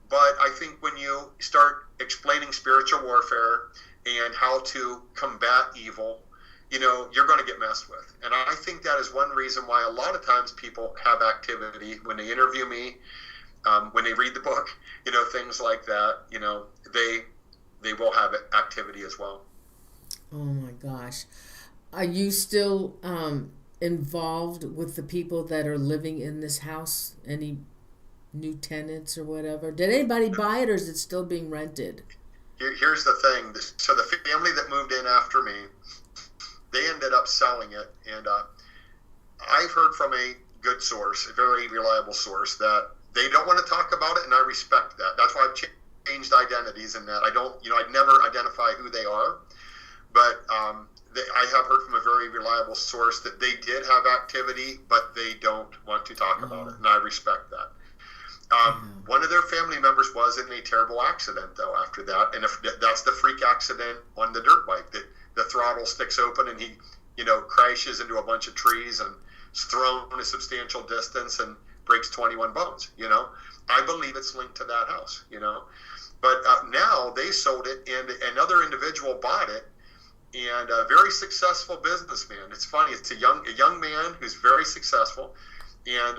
But I think when you start explaining spiritual warfare and how to combat evil, you're going to get messed with. And I think that is one reason why a lot of times people have activity when they interview me, when they read the book, things like that, they will have activity as well. Oh my gosh. Are you still involved with the people that are living in this house? Any new tenants or whatever? Did anybody buy it, or is it still being rented? Here's the thing. So the family that moved in after me, they ended up selling it, and I've heard from a good source, a very reliable source, that they don't want to talk about it, and I respect that. That's why I've changed identities, and that I don't, I'd never identify who they are, but I have heard from a very reliable source that they did have activity, but they don't want to talk about it, and I respect that. One of their family members was in a terrible accident, though, after that, and if that's the freak accident on the dirt bike, that the throttle sticks open and he, crashes into a bunch of trees and is thrown a substantial distance and breaks 21 bones, I believe it's linked to that house, But now they sold it, and another individual bought it, and a very successful businessman. It's funny. It's a young man who's very successful, and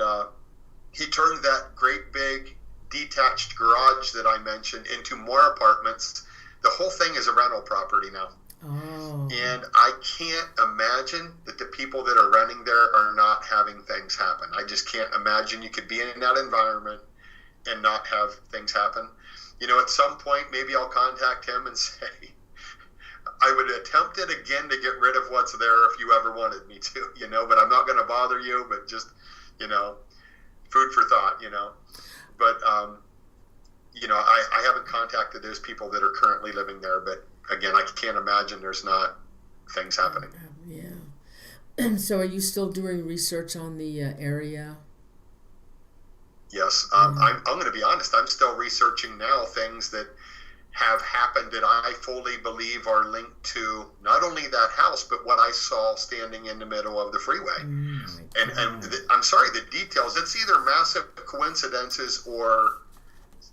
he turned that great big detached garage that I mentioned into more apartments. The whole thing is a rental property now. Oh. And I can't imagine that the people that are renting there are not having things happen. I just can't imagine you could be in that environment and not have things happen. At some point, maybe I'll contact him and say, I would attempt it again to get rid of what's there if you ever wanted me to, but I'm not going to bother you, but just, food for thought, But, I haven't contacted those people that are currently living there, but again, I can't imagine there's not things happening. Yeah. So are you still doing research on the area? Yes. I'm going to be honest. I'm still researching now things that have happened that I fully believe are linked to not only that house, but what I saw standing in the middle of the freeway. I'm sorry, the details, it's either massive coincidences or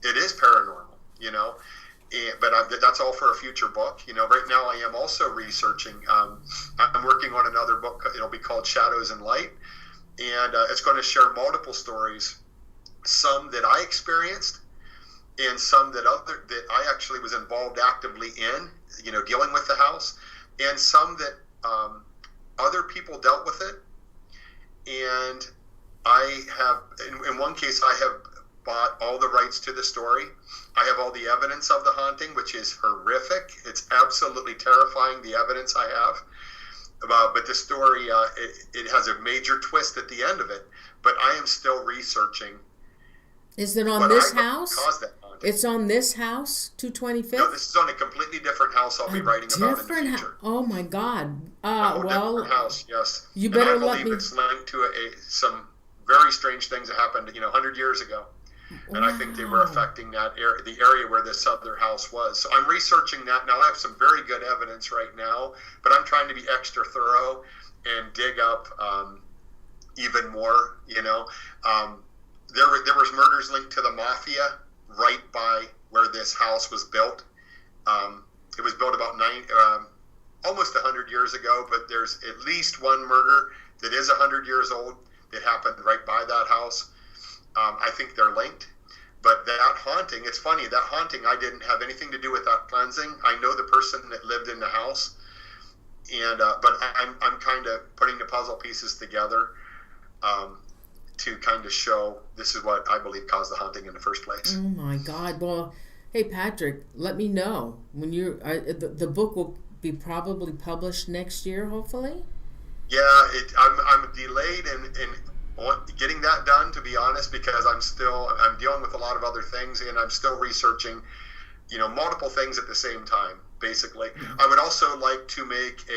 it is paranormal, you know. But that's all for a future book. You know, right now I am also researching. I'm working on another book. It'll be called Shadows and Light, and it's going to share multiple stories, some that I experienced, and some that I actually was involved actively in, you know, dealing with the house, and some that other people dealt with it. And I have, in one case, I have bought all the rights to the story. I have all the evidence of the haunting, which is horrific. It's absolutely terrifying, the evidence I have. But the story, it has a major twist at the end of it. But I am still researching. Is it on this house? It's on this house, 225th? No, this is on a completely different house I'll be writing about in the future. Oh, my God. Different house, yes. You better let me... I believe it's linked to some very strange things that happened, 100 years ago. Wow. And I think they were affecting that area, the area where this other house was. So I'm researching that. Now, I have some very good evidence right now, but I'm trying to be extra thorough and dig up even more, There was murders linked to the mafia right by where this house was built. It was built about almost 100 years ago, but there's at least one murder that is 100 years old that happened right by that house. I think they're linked. But that haunting, it's funny, that haunting, I didn't have anything to do with that cleansing. I know the person that lived in the house, and but I'm kind of putting the puzzle pieces together to kind of show this is what I believe caused the haunting in the first place. Oh my God! Well, hey Patrick, let me know when the book will be probably published next year, hopefully. Yeah, I'm delayed in getting that done, to be honest, because I'm dealing with a lot of other things, and I'm still researching, multiple things at the same time. Basically, I would also like to make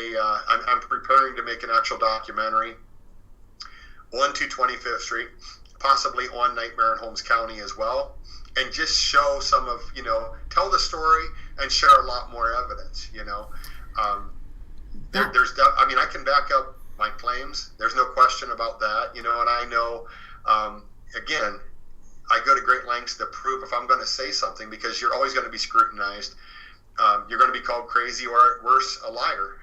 I'm preparing to make an actual documentary on 225th Street, possibly on Nightmare in Holmes County as well, and just show some of, tell the story and share a lot more evidence, I can back up my claims. There's no question about that, and I know, again, I go to great lengths to prove if I'm going to say something, because you're always going to be scrutinized. You're going to be called crazy, or at worst, a liar,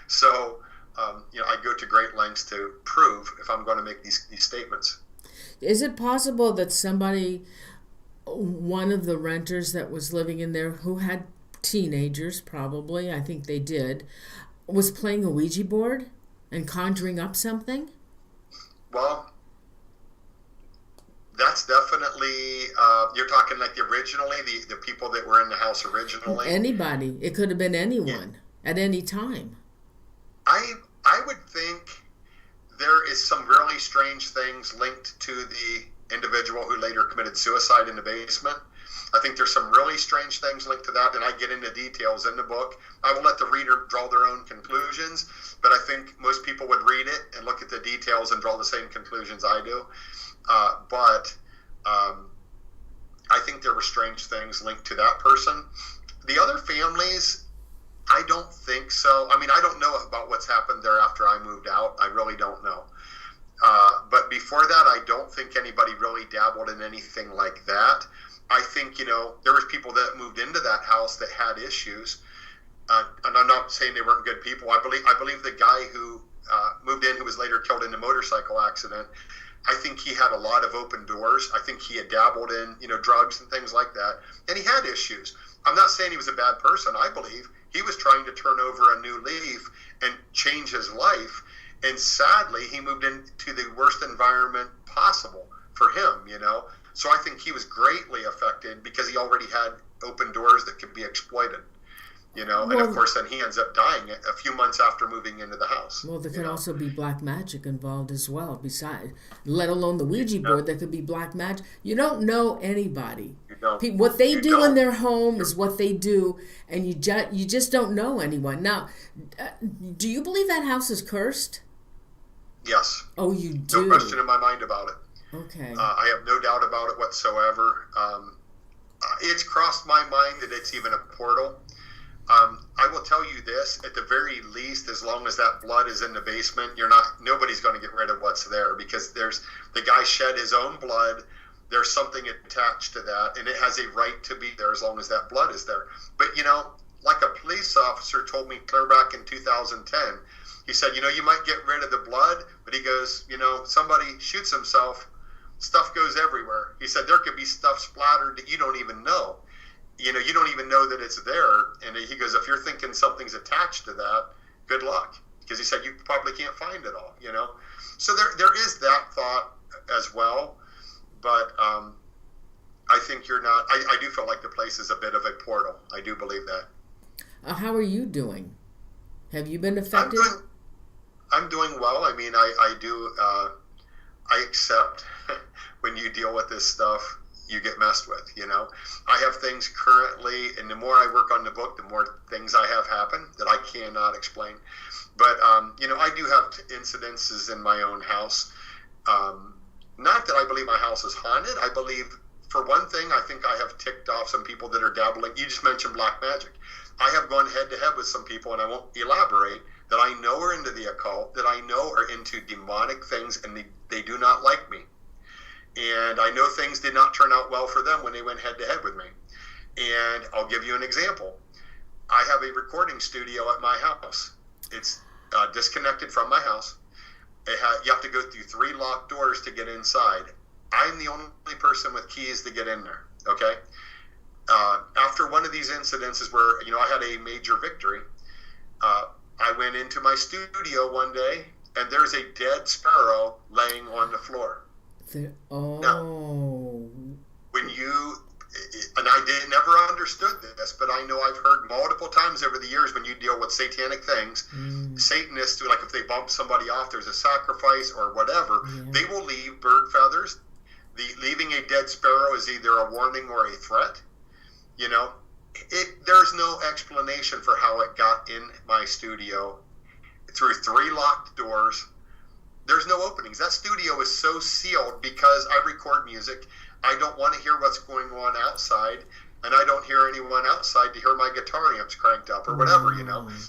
So, I go to great lengths to prove if I'm going to make these statements. Is it possible that one of the renters that was living in there, who had teenagers, probably, I think they did, was playing a Ouija board and conjuring up something? Well, that's definitely, you're talking like originally, the people that were in the house originally? Anybody. It could have been anyone at any time. I would think there is some really strange things linked to the individual who later committed suicide in the basement. I think there's some really strange things linked to that, and I get into details in the book. I will let the reader draw their own conclusions, but I think most people would read it and look at the details and draw the same conclusions I do. But I think there were strange things linked to that person. The other families, I don't think so. I mean, I don't know about what's happened there after I moved out. I really don't know. But before that, I don't think anybody really dabbled in anything like that. I think, there was people that moved into that house that had issues. And I'm not saying they weren't good people. I believe the guy who moved in, who was later killed in a motorcycle accident, I think he had a lot of open doors. I think he had dabbled in, drugs and things like that. And he had issues. I'm not saying he was a bad person. I believe he was trying to turn over a new leaf and change his life. And sadly, he moved into the worst environment possible for him, So I think he was greatly affected because he already had open doors that could be exploited, and of course then he ends up dying a few months after moving into the house. Well, there could also be black magic involved as well, besides, let alone the Ouija board, there could be black magic. You don't know anybody. What they do in their home is what they do, and you just don't know anyone. Now, do you believe that house is cursed? Yes. Oh, you do? No question in my mind about it. Okay. I have no doubt about it whatsoever. It's crossed my mind that it's even a portal. I will tell you this, at the very least, as long as that blood is in the basement, nobody's going to get rid of what's there, because the guy shed his own blood. There's something attached to that, and it has a right to be there as long as that blood is there. But, like a police officer told me clear back in 2010, he said, you might get rid of the blood, but he goes, somebody shoots himself, stuff goes everywhere. He said there could be stuff splattered that you don't even know. You don't even know that it's there. And he goes, if you're thinking something's attached to that, good luck. Because he said you probably can't find it all, So there is that thought as well. But I think you're not, I do feel like the place is a bit of a portal. I do believe that. How are you doing? Have you been affected? I'm doing well. I mean, I do, I accept when you deal with this stuff, you get messed with, I have things currently, and the more I work on the book, the more things I have happen that I cannot explain. But, I do have incidences in my own house. Not that I believe my house is haunted. I believe, for one thing, I think I have ticked off some people that are dabbling. You just mentioned black magic. I have gone head to head with some people, and I won't elaborate, that I know are into the occult, that I know are into demonic things, and they do not like me. And I know things did not turn out well for them when they went head to head with me. And I'll give you an example. I have a recording studio at my house. It's disconnected from my house. You have to go through 3 locked doors to get inside. I'm the only person with keys to get in there, okay? After one of these incidences where, I had a major victory, I went into my studio one day, and there's a dead sparrow laying on the floor. Now, when and I never understood this, but I know I've heard multiple times over the years when you deal with satanic things, Satanists, like if they bump somebody off, there's a sacrifice or whatever, they will leave bird feathers. Leaving a dead sparrow is either a warning or a threat. There's no explanation for how it got in my studio through 3 locked doors. There's no openings. That studio is so sealed because I record music. I don't want to hear what's going on outside, and I don't hear anyone outside to hear my guitar amps cranked up or whatever,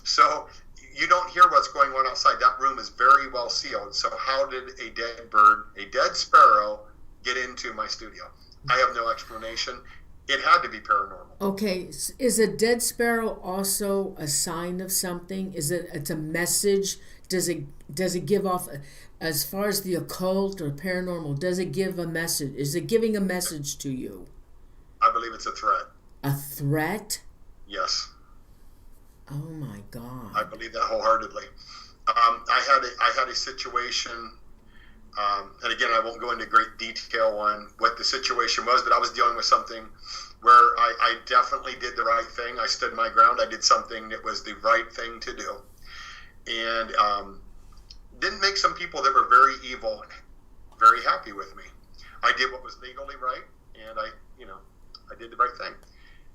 So you don't hear what's going on outside. That room is very well sealed. So how did a dead bird, a dead sparrow, get into my studio? I have no explanation. It had to be paranormal. Okay, is a dead sparrow also a sign of something? It's a message? Does it give off, as far as the occult or paranormal, does it give a message? Is it giving a message to you? I believe it's a threat. A threat? Yes. Oh my God. I believe that wholeheartedly. I had a situation, and again, I won't go into great detail on what the situation was, but I was dealing with something where I definitely did the right thing. I stood my ground. I did something that was the right thing to do. And didn't make some people that were very evil very happy with me. I did what was legally right, and I did the right thing.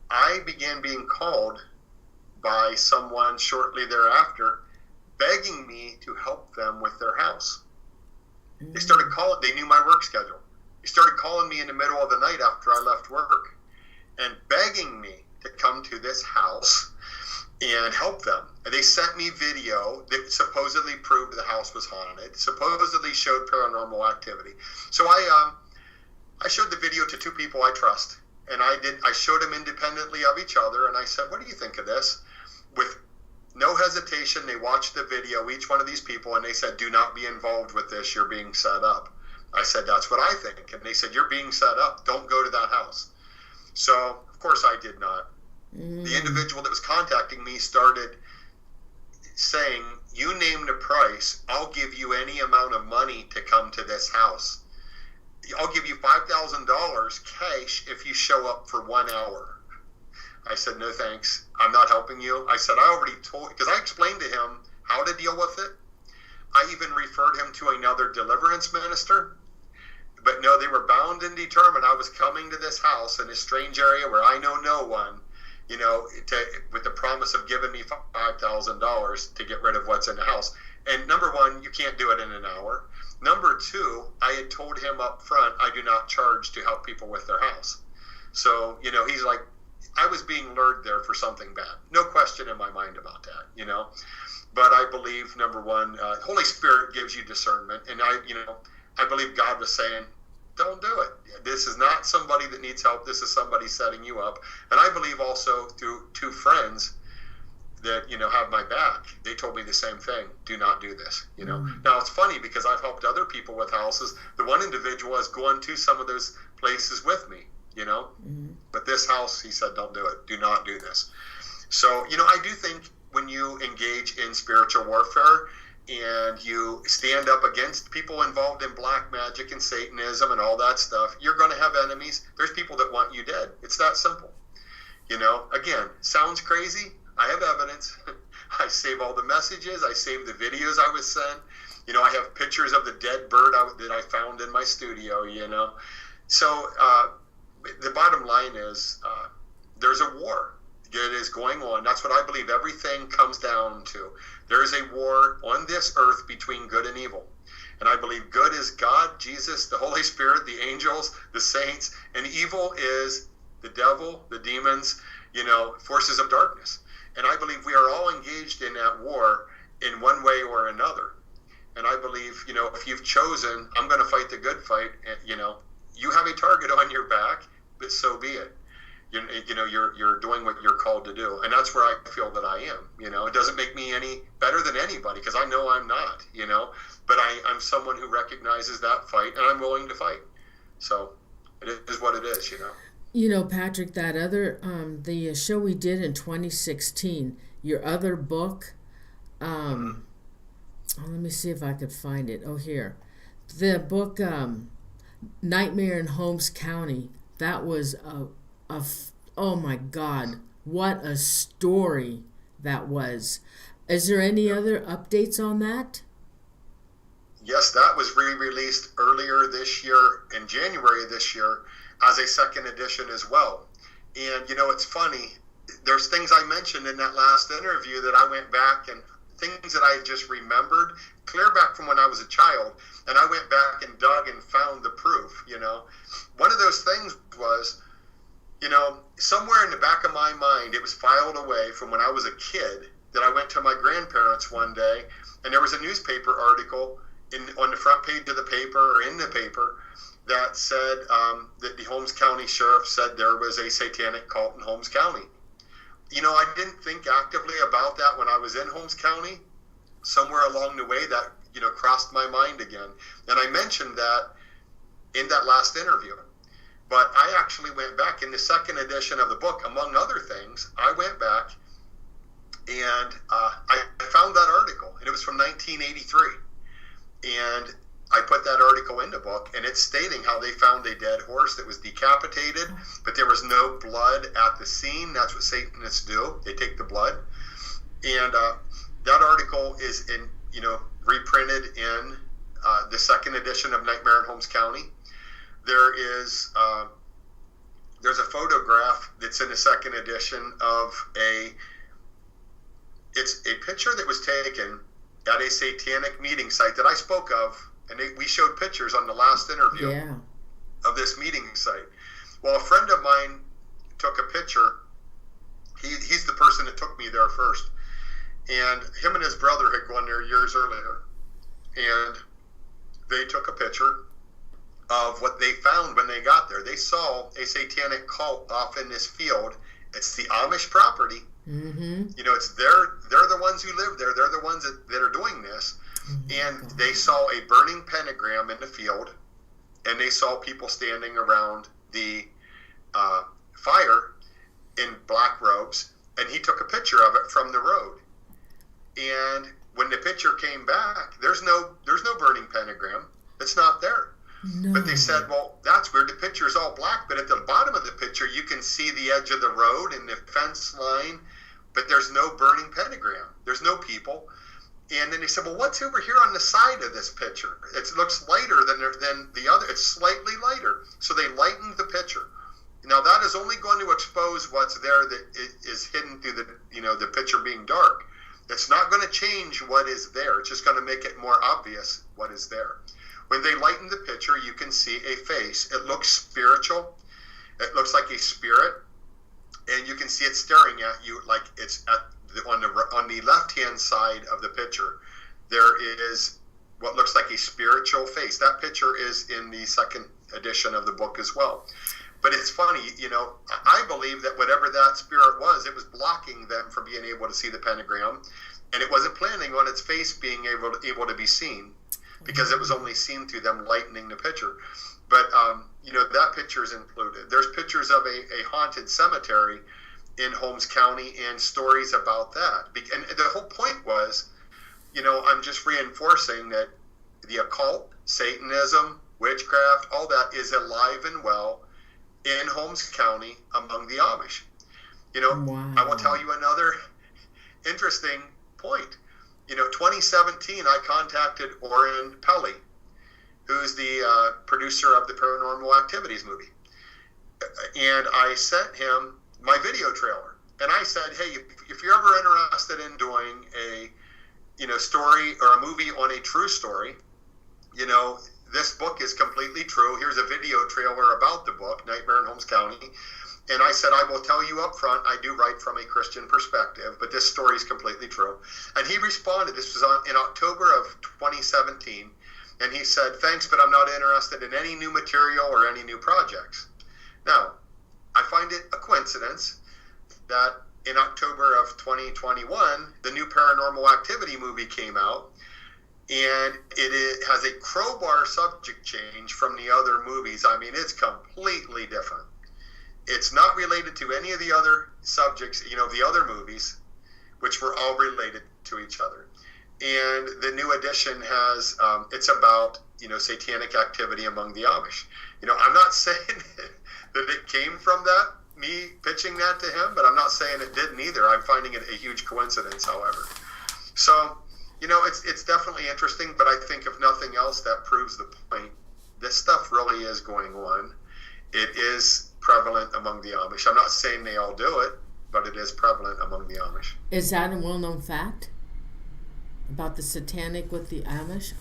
I began being called by someone shortly thereafter, begging me to help them with their house. They started calling. They knew my work schedule. They started calling me in the middle of the night after I left work and begging me to come to this house and help them. And they sent me video that supposedly proved the house was haunted, supposedly showed paranormal activity. So I showed the video to 2 people I trust, and I showed them independently of each other, and I said, "What do you think of this?" With no hesitation, they watched the video, each one of these people, and they said, "Do not be involved with this. You're being set up." I said, "That's what I think." And they said, "You're being set up. Don't go to that house." So, of course, I did not. The individual that was contacting me started saying, "You named a price. I'll give you any amount of money to come to this house. I'll give you $5,000 cash if you show up for 1 hour." I said, "No, thanks. I'm not helping you." I said, "I already told," because I explained to him how to deal with it. I even referred him to another deliverance minister. But no, they were bound and determined. I was coming to this house in a strange area where I know no one, with the promise of giving me $5,000 to get rid of what's in the house. And number one, you can't do it in an hour. Number two, I had told him up front, I do not charge to help people with their house. So, he's like, I was being lured there for something bad. No question in my mind about that, But I believe, number one, Holy Spirit gives you discernment. And I believe God was saying, don't do it. This is not somebody that needs help. This is somebody setting you up. And I believe also through two friends that, have my back. They told me the same thing. Do not do this, Now, it's funny because I've helped other people with houses. The one individual has gone to some of those places with me, But this house, he said, don't do it. Do not do this. So, I do think when you engage in spiritual warfare and you stand up against people involved in black magic and Satanism and all that stuff, you're going to have enemies. There's people that want you dead. It's that simple. Again, sounds crazy. I have evidence. I save all the messages. I save the videos I was sent. I have pictures of the dead bird that I found in my studio, So the bottom line is there's a war that is going on. That's what I believe everything comes down to. There is a war on this earth between good and evil. And I believe good is God, Jesus, the Holy Spirit, the angels, the saints, and evil is the devil, the demons, forces of darkness. And I believe we are all engaged in that war in one way or another. And I believe, if you've chosen, I'm going to fight the good fight, you have a target on your back, but so be it. You're doing what you're called to do. And that's where I feel that I am. It doesn't make me any better than anybody because I know I'm not, but I'm someone who recognizes that fight and I'm willing to fight. So it is what it is, Patrick, that other, the show we did in 2016, your other book, let me see if I could find it. Oh, here. The book, Nightmare in Holmes County, that was oh my God, what a story that was. Is there any other updates on that? Yes, that was re-released earlier this year, in January of this year, as a second edition as well. And, it's funny. There's things I mentioned in that last interview that I went back and things that I just remembered clear back from when I was a child. And I went back and dug and found the proof, One of those things was, somewhere in the back of my mind, it was filed away from when I was a kid that I went to my grandparents one day and there was a newspaper article on the front page of the paper or in the paper that said that the Holmes County Sheriff said there was a satanic cult in Holmes County. I didn't think actively about that when I was in Holmes County. Somewhere along the way that, crossed my mind again. And I mentioned that in that last interview. But I actually went back in the second edition of the book, among other things, I went back and I found that article, and it was from 1983. And I put that article in the book, and it's stating how they found a dead horse that was decapitated, but there was no blood at the scene. That's what Satanists do. They take the blood. And that article is reprinted in the second edition of Nightmare in Holmes County. There's a photograph that's in the second edition of it's a picture that was taken at a satanic meeting site that I spoke of, and we showed pictures on the last interview of this meeting site. Well, a friend of mine took a picture. He's the person that took me there first, and him and his brother had gone there years earlier, and they took a picture of what they found when they got there. They saw a satanic cult off in this field. It's the Amish property. Mm-hmm. It's they're the ones who live there. They're the ones that are doing this. Mm-hmm. And they saw a burning pentagram in the field, and they saw people standing around the fire in black robes, and he took a picture of it from the road. And when the picture came back, there's no burning pentagram. It's not there. No. But they said, well, that's weird. The picture is all black, but at the bottom of the picture, you can see the edge of the road and the fence line, but there's no burning pentagram. There's no people. And then they said, well, what's over here on the side of this picture? It looks lighter than the other. It's slightly lighter. So they lightened the picture. Now, that is only going to expose what's there that is hidden through the picture being dark. It's not going to change what is there. It's just going to make it more obvious what is there. When they lighten the picture, you can see a face. It looks spiritual. It looks like a spirit, and you can see it staring at you, like it's on the left-hand side of the picture. There is what looks like a spiritual face. That picture is in the second edition of the book as well. But it's funny, I believe that whatever that spirit was, it was blocking them from being able to see the pentagram, and it wasn't planning on its face being able to be seen, because it was only seen through them lightening the picture. But, that picture is included. There's pictures of a haunted cemetery in Holmes County and stories about that. And the whole point was, I'm just reinforcing that the occult, Satanism, witchcraft, all that is alive and well in Holmes County among the Amish. Wow. I will tell you another interesting point. 2017, I contacted Oren Pelly, who's the producer of the Paranormal Activities movie. And I sent him my video trailer. And I said, hey, if you're ever interested in doing a story or a movie on a true story, this book is completely true. Here's a video trailer about the book, Nightmare in Holmes County. And I said, I will tell you up front, I do write from a Christian perspective, but this story is completely true. And he responded, this was in October of 2017, and he said, thanks, but I'm not interested in any new material or any new projects. Now, I find it a coincidence that in October of 2021, the new Paranormal Activity movie came out, and it has a crowbar subject change from the other movies. I mean, it's completely different. It's not related to any of the other subjects, the other movies, which were all related to each other. And the new edition has, it's about, satanic activity among the Amish. I'm not saying that it came from that, me pitching that to him, but I'm not saying it didn't either. I'm finding it a huge coincidence, however. So, it's definitely interesting, but I think if nothing else, that proves the point. This stuff really is going on. It is prevalent among the Amish. I'm not saying they all do it, but it is prevalent among the Amish. Is that a well-known fact about the satanic with the Amish?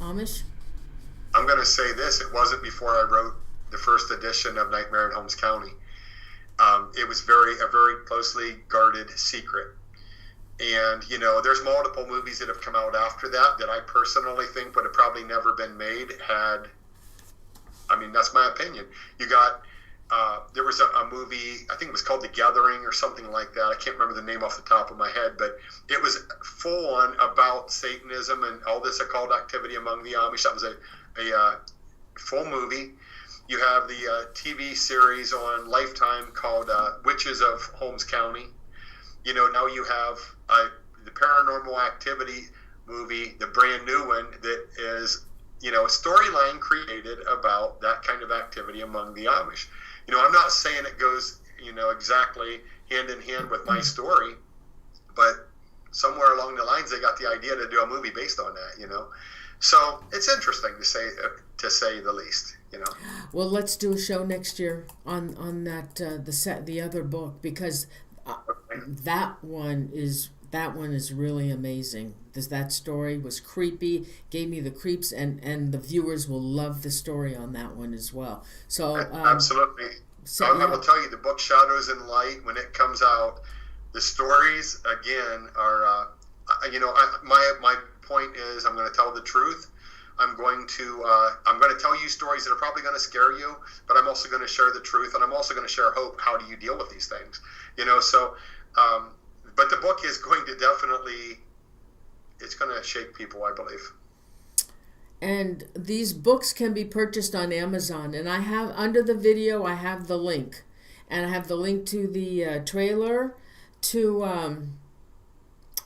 I'm going to say this. It wasn't before I wrote the first edition of Nightmare in Holmes County. It was a very closely guarded secret. And, there's multiple movies that have come out after that I personally think would have probably never been made that's my opinion. You got, there was a movie, I think it was called The Gathering or something like that. I can't remember the name off the top of my head, but it was full on about Satanism and all this occult activity among the Amish. That was a full movie. You have the TV series on Lifetime called Witches of Holmes County. Now you have the Paranormal Activity movie, the brand new one, that is, a storyline created about that kind of activity among the Amish. I'm not saying it goes, exactly hand in hand with my story, but somewhere along the lines they got the idea to do a movie based on that, So it's interesting to say the least, Well, let's do a show next year on that the other book, because that one is really amazing. That story was creepy, gave me the creeps, and the viewers will love the story on that one as well. So absolutely. I will tell you, the book Shadows and Light, when it comes out, the stories again are my point is, I'm going to tell the truth. I'm going to tell you stories that are probably going to scare you, but I'm also going to share the truth, and I'm also going to share hope. How do you deal with these things? But the book is going to it's going to shake people, I believe. And these books can be purchased on Amazon, and I have, under the video, I have the link, and I have the link to the trailer to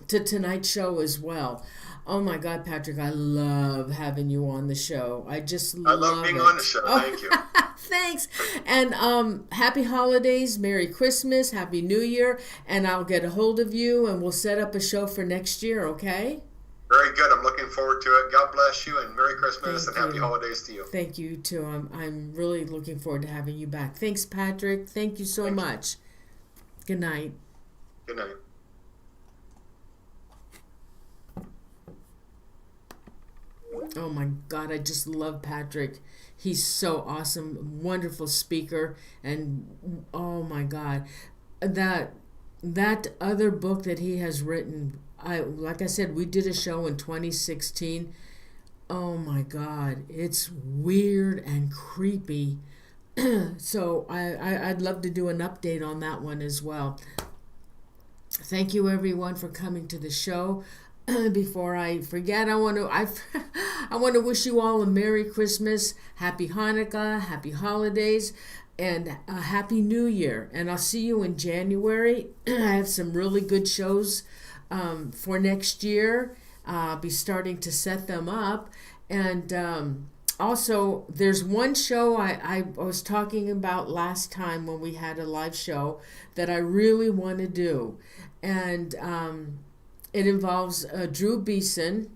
tonight's show as well. Oh my God, Patrick, I love having you on the show. I love being on the show. Thank you. Thanks. And happy holidays, Merry Christmas, Happy New Year, and I'll get a hold of you and we'll set up a show for next year, okay? Very good. I'm looking forward to it. God bless you, and Merry Christmas and Happy Holidays to you. Thank you, too. I'm really looking forward to having you back. Thanks, Patrick. Thank you so much. Good night. Good night. Oh my God, I just love Patrick. He's so awesome, wonderful speaker, and oh my God, that that other book that he has written. I like I said, we did a show in 2016. Oh my God, it's weird and creepy. So I'd love to do an update on that one as well. Thank you everyone for coming to the show. Before I forget, I want to wish you all a Merry Christmas, Happy Hanukkah, Happy Holidays, and a Happy New Year. And I'll see you in January. I have some really good shows for next year. I'll be starting to set them up. And also, there's one show I was talking about last time when we had a live show that I really want to do. And it involves Drew Beeson.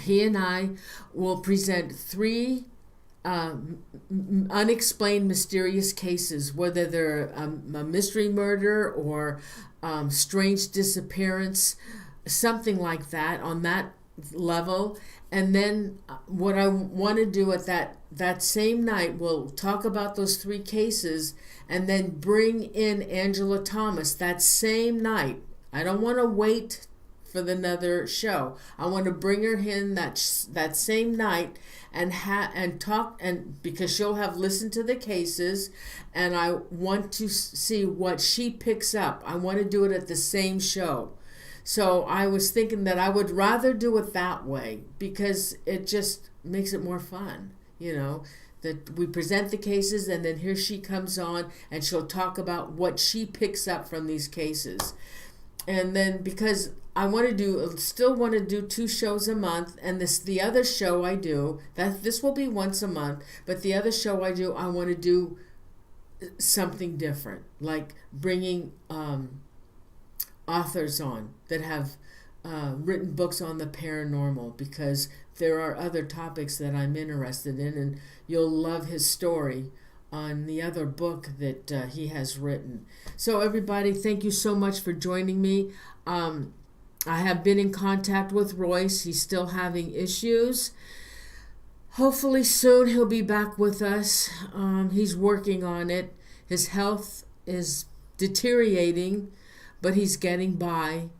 He and I will present 3 unexplained mysterious cases, whether they're a mystery murder or strange disappearance, something like that on that level. And then what I want to do at that same night, we'll talk about those 3 cases and then bring in Angela Thomas that same night. I don't want to wait for another show. I want to bring her in that same night and talk, and because she'll have listened to the cases, and I want to see what she picks up. I want to do it at the same show. So I was thinking that I would rather do it that way because it just makes it more fun, that we present the cases and then here she comes on and she'll talk about what she picks up from these cases. And then because I still want to do 2 shows a month, and the other show I do, this will be once a month, but the other show I do, I want to do something different, like bringing authors on that have written books on the paranormal, because there are other topics that I'm interested in, and you'll love his story on the other book that he has written. So everybody, thank you so much for joining me. I have been in contact with Royce. He's still having issues. Hopefully soon he'll be back with us. He's working on it. His health is deteriorating, but he's getting by.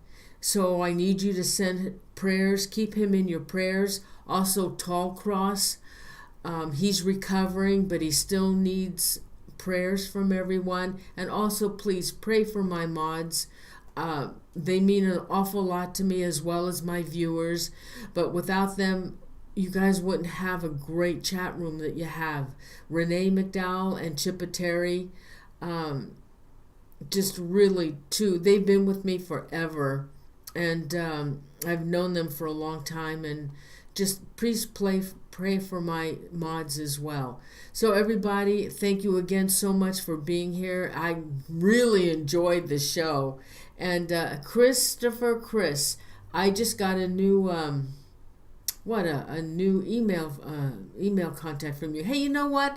So I need you to send prayers. Keep him in your prayers. Also, Tall Cross. He's recovering, but he still needs prayers from everyone. And also, please pray for my mods. They mean an awful lot to me, as well as my viewers. But without them, you guys wouldn't have a great chat room that you have. Renee McDowell and Chippa Terry, just really, too. They've been with me forever. And I've known them for a long time. And just please pray for my mods as well. So everybody, thank you again so much for being here. I really enjoyed the show. And Chris, I just got a new a new email contact from you. Hey, you know what?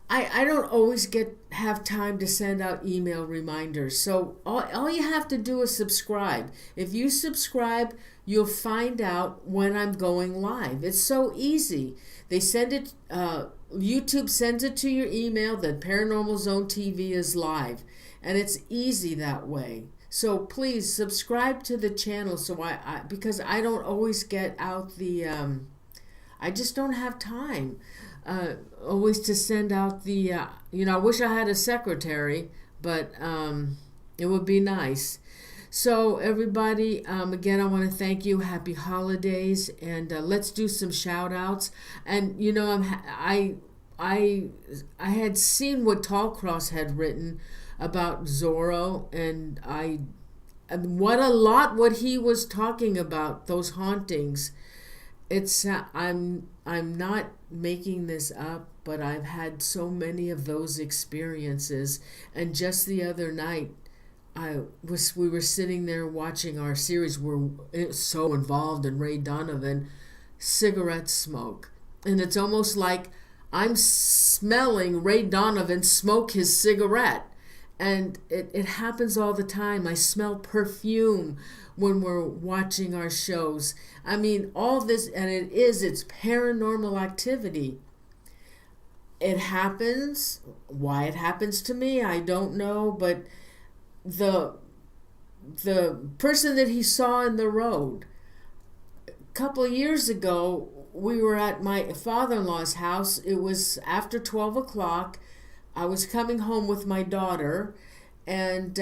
I don't always have time to send out email reminders. So all you have to do is subscribe. If you subscribe, you'll find out when I'm going live. It's so easy. They send it, YouTube sends it to your email that ParanormalZoneTV is live. And it's easy that way. So please subscribe to the channel because I don't always get out the, I just don't have time always to send out the, I wish I had a secretary, but it would be nice. So everybody, again, I want to thank you. Happy holidays, and let's do some shout outs. And I had seen what Tallcross had written about Zorro, and what he was talking about, those hauntings. It's I'm not making this up, but I've had so many of those experiences. And just the other night, we were sitting there watching our series. We're so involved in Ray Donovan, cigarette smoke, and it's almost like I'm smelling Ray Donovan smoke his cigarette. And it happens all the time. I smell perfume when we're watching our shows. I mean, all this, and it's paranormal activity. It happens. Why it happens to me, I don't know, but the person that he saw in the road a couple of years ago, we were at my father-in-law's house. It was after 12 o'clock. I was coming home with my daughter, and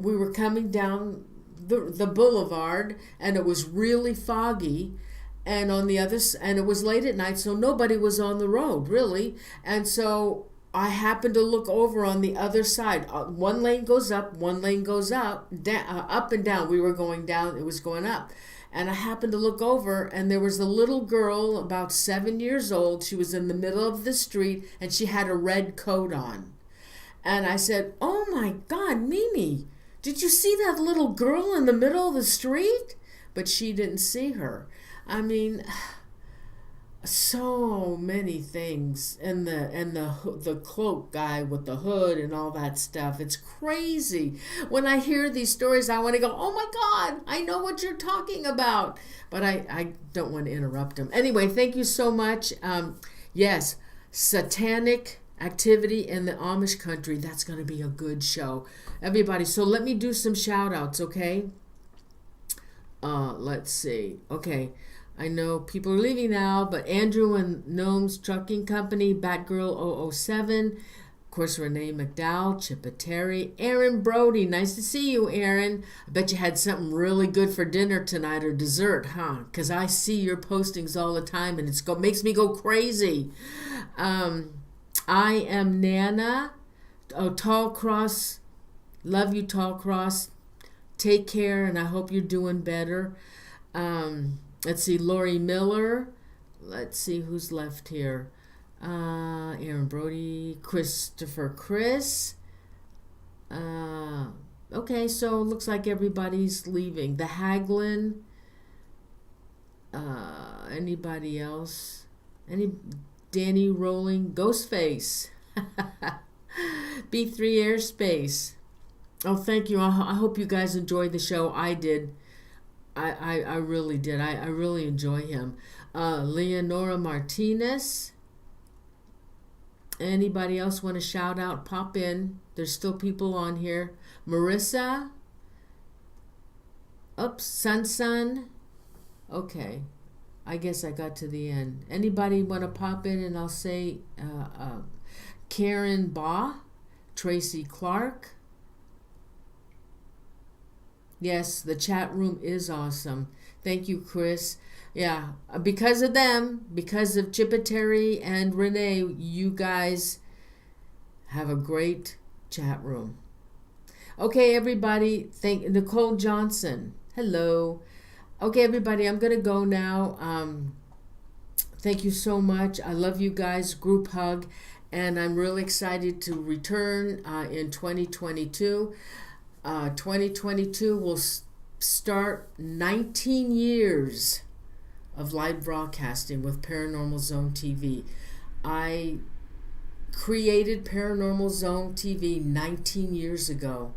we were coming down the boulevard, and it was really foggy, and and it was late at night, so nobody was on the road really. And so I happened to look over on the other side. One lane goes up, one lane goes up, up and down. We were going down, it was going up. And I happened to look over, and there was a little girl about 7 years old. She was in the middle of the street, and she had a red coat on. And I said, "Oh my God, Mimi, did you see that little girl in the middle of the street?" But she didn't see her. I mean, so many things, and the cloak guy with the hood and all that stuff. It's crazy. When I hear these stories, I want to go, "Oh my God, I know what you're talking about," but I don't want to interrupt him. Anyway, thank you so much. Yes, satanic activity in the Amish country. That's going to be a good show, everybody. So let me do some shout outs, okay? Let's see. Okay. I know people are leaving now, but Andrew and Gnome's Trucking Company, Batgirl 007, of course, Renee McDowell, Chippa Aaron Brody. Nice to see you, Aaron. I bet you had something really good for dinner tonight or dessert, huh? Because I see your postings all the time, and makes me go crazy. I am Nana. Oh, Tall Cross. Love you, Tall Cross. Take care, and I hope you're doing better. Let's see, Lori Miller. Let's see who's left here. Aaron Brody, Christopher Chris. Okay, so looks like everybody's leaving. The Haglin. Anybody else? Danny Rolling, Ghostface. B3 Airspace. Oh, thank you. I hope you guys enjoyed the show. I did. I really did. I really enjoy him. Leonora Martinez. Anybody else want to shout out? Pop in. There's still people on here. Marissa. Oops, Sun. Okay. I guess I got to the end. Anybody want to pop in, and I'll say Karen Baugh, Tracy Clark. Yes, the chat room is awesome. Thank you, Chris. Yeah, because of them, because of Chippa and Renee, you guys have a great chat room. Okay, everybody. Thank Nicole Johnson. Hello. Okay, everybody, I'm going to go now. Thank you so much. I love you guys. Group hug. And I'm really excited to return in 2022. 2022 will start 19 years of live broadcasting with ParanormalZoneTV. I created ParanormalZoneTV 19 years ago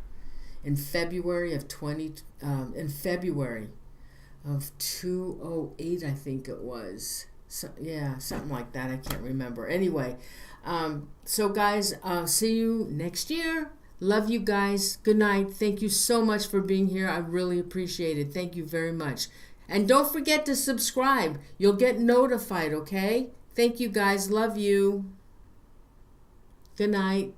in February of 2008, I think it was. So, yeah, something like that. I can't remember. Anyway, so guys, see you next year. Love you guys. Good night. Thank you so much for being here. I really appreciate it. Thank you very much. And don't forget to subscribe. You'll get notified, okay? Thank you guys. Love you. Good night.